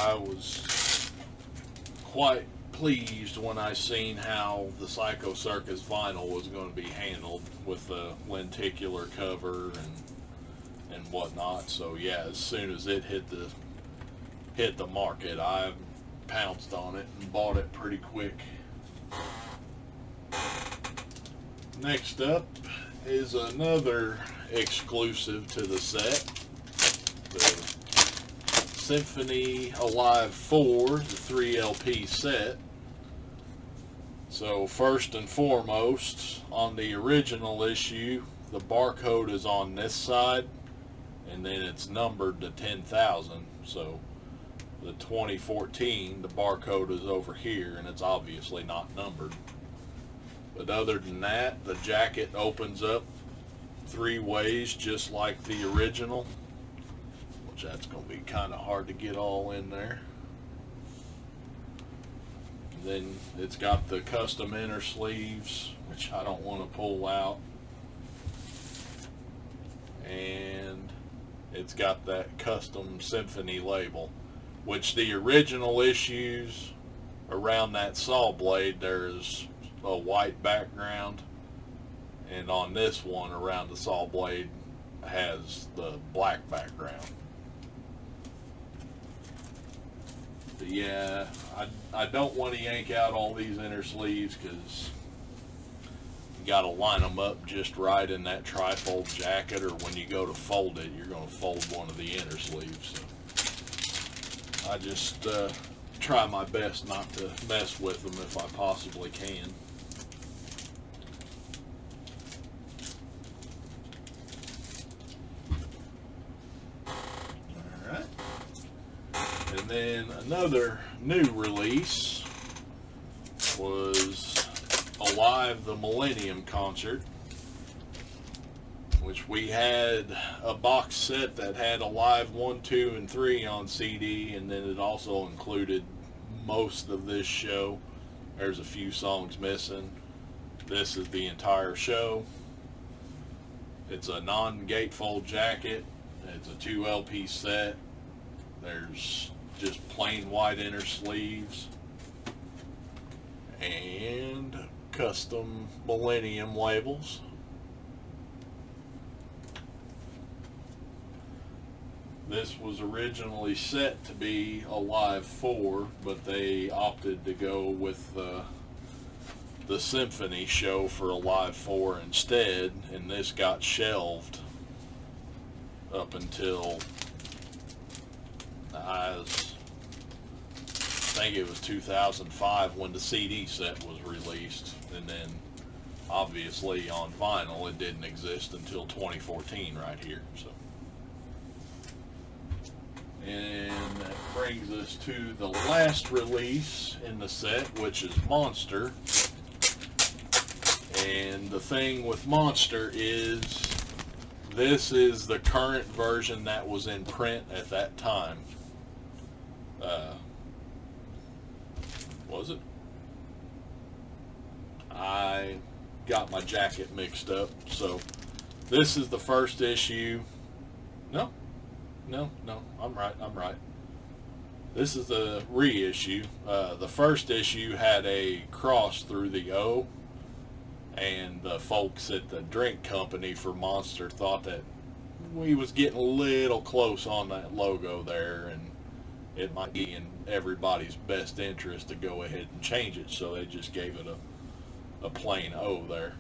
I was quite pleased when I seen how the Psycho Circus vinyl was going to be handled with the lenticular cover and whatnot. So yeah, as soon as it hit the market, I pounced on it and bought it pretty quick. Next up is another exclusive to the set, the Symphony Alive 4, the 3 LP set. So first and foremost, on the original issue, the barcode is on this side, and then it's numbered to 10,000. So The 2014, the barcode is over here, and it's obviously not numbered. But other than that, the jacket opens up 3 ways, just like the original, which that's going to be kind of hard to get all in there. Then it's got the custom inner sleeves, which I don't want to pull out. And it's got that custom symphony label, which the original issues around that saw blade, there's a white background, and on this one around the saw blade has the black background. But yeah, I don't want to yank out all these inner sleeves because you got to line them up just right in that trifold jacket, or when you go to fold it, you're going to fold one of the inner sleeves. So I just try my best not to mess with them if I possibly can. Alright. And then another new release was Alive the Millennium Concert, which we had a box set that had Alive 1, 2, and 3 on CD, and then it also included most of this show. There's a few songs missing. This is the entire show. It's a non-gatefold jacket. It's a 2 LP set. There's just plain white inner sleeves and custom Millennium labels. This was originally set to be Alive 4, but they opted to go with the Symphony show for Alive 4 instead, and this got shelved up until I think it was 2005 when the CD set was released, and then obviously on vinyl it didn't exist until 2014 right here. So, and that brings us to the last release in the set, which is Monster. And the thing with Monster is this is the current version that was in print at that time. Was it? I got my jacket mixed up. So this is the first issue. No, I'm right. This is the reissue. The first issue had a cross through the O, and the folks at the drink company for Monster thought that we was getting a little close on that logo there, and it might be in everybody's best interest to go ahead and change it, so they just gave it a plain O there.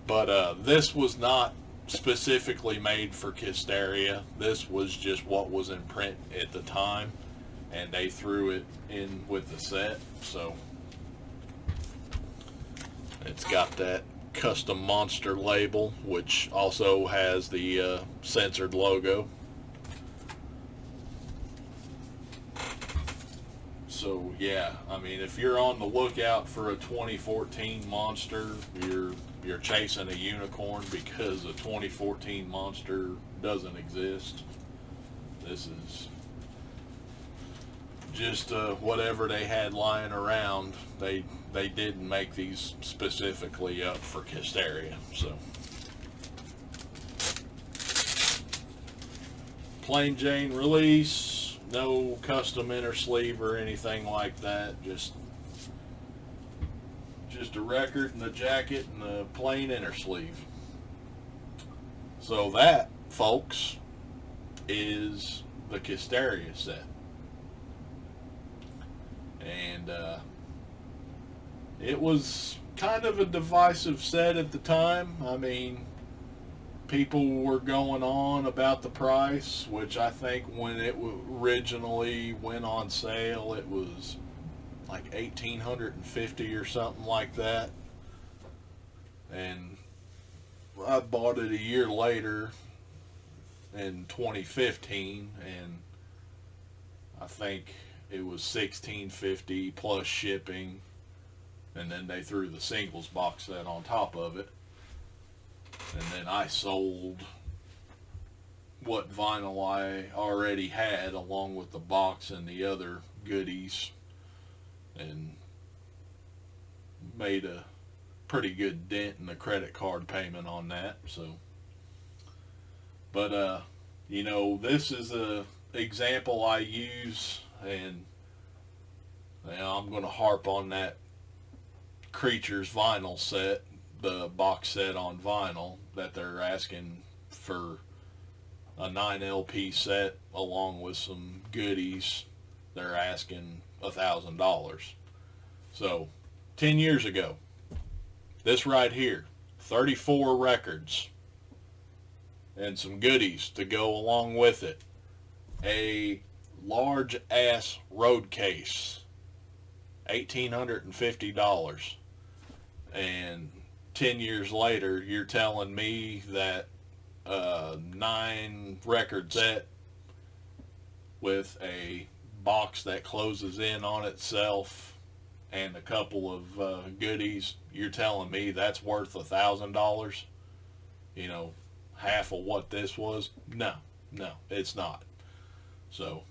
But this was not specifically made for Kissteria. This was just what was in print at the time, and they threw it in with the set. So it's got that custom Monster label, which also has the censored logo. So yeah, I mean, if you're on the lookout for a 2014 Monster, you're chasing a unicorn, because a 2014 Monster doesn't exist. This is just whatever they had lying around. They didn't make these specifically up for Kissteria. So plain Jane release. No custom inner sleeve or anything like that. Just a record and a jacket and a plain inner sleeve. So that, folks, is the Kissteria set. And it was kind of a divisive set at the time. I mean, people were going on about the price, which I think when it originally went on sale, it was like $1,850 or something like that. And I bought it a year later in 2015, and I think it was $16.50 plus shipping, and then they threw the singles box set on top of it. And then I sold what vinyl I already had along with the box and the other goodies, and made a pretty good dent in the credit card payment on that. So, but you know, this is a example I use, and you know, I'm going to harp on that Creatures vinyl set, the box set on vinyl that they're asking for, a 9 LP set along with some goodies. They're asking $1,000. So 10 years ago, this right here, 34 records and some goodies to go along with it, a large ass road case, $1,850. And 10 years later, you're telling me that 9 record set with a box that closes in on itself and a couple of goodies, you're telling me that's worth $1,000? You know, half of what this was? No, it's not. So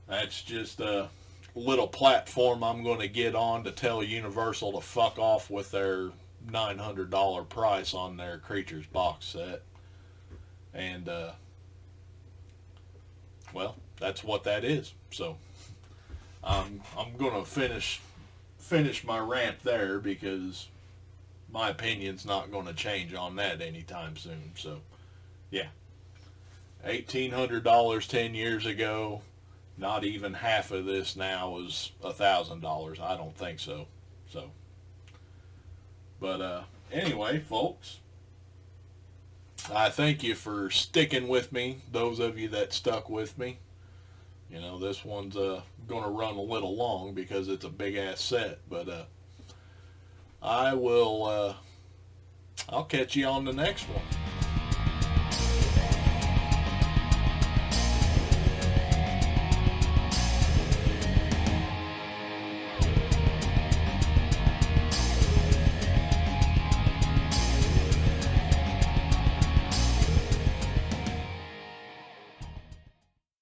that's just a little platform I'm going to get on to tell Universal to fuck off with their $900 price on their Creatures box set. And well, that's what that is. So I'm going to finish my rant there, because my opinion's not going to change on that anytime soon. So yeah, $1,800 10 years ago. Not even half of this now is $1,000. I don't think so. So, but anyway, folks, I thank you for sticking with me. Those of you that stuck with me. You know, this one's going to run a little long because it's a big ass set. But I will. I'll catch you on the next one.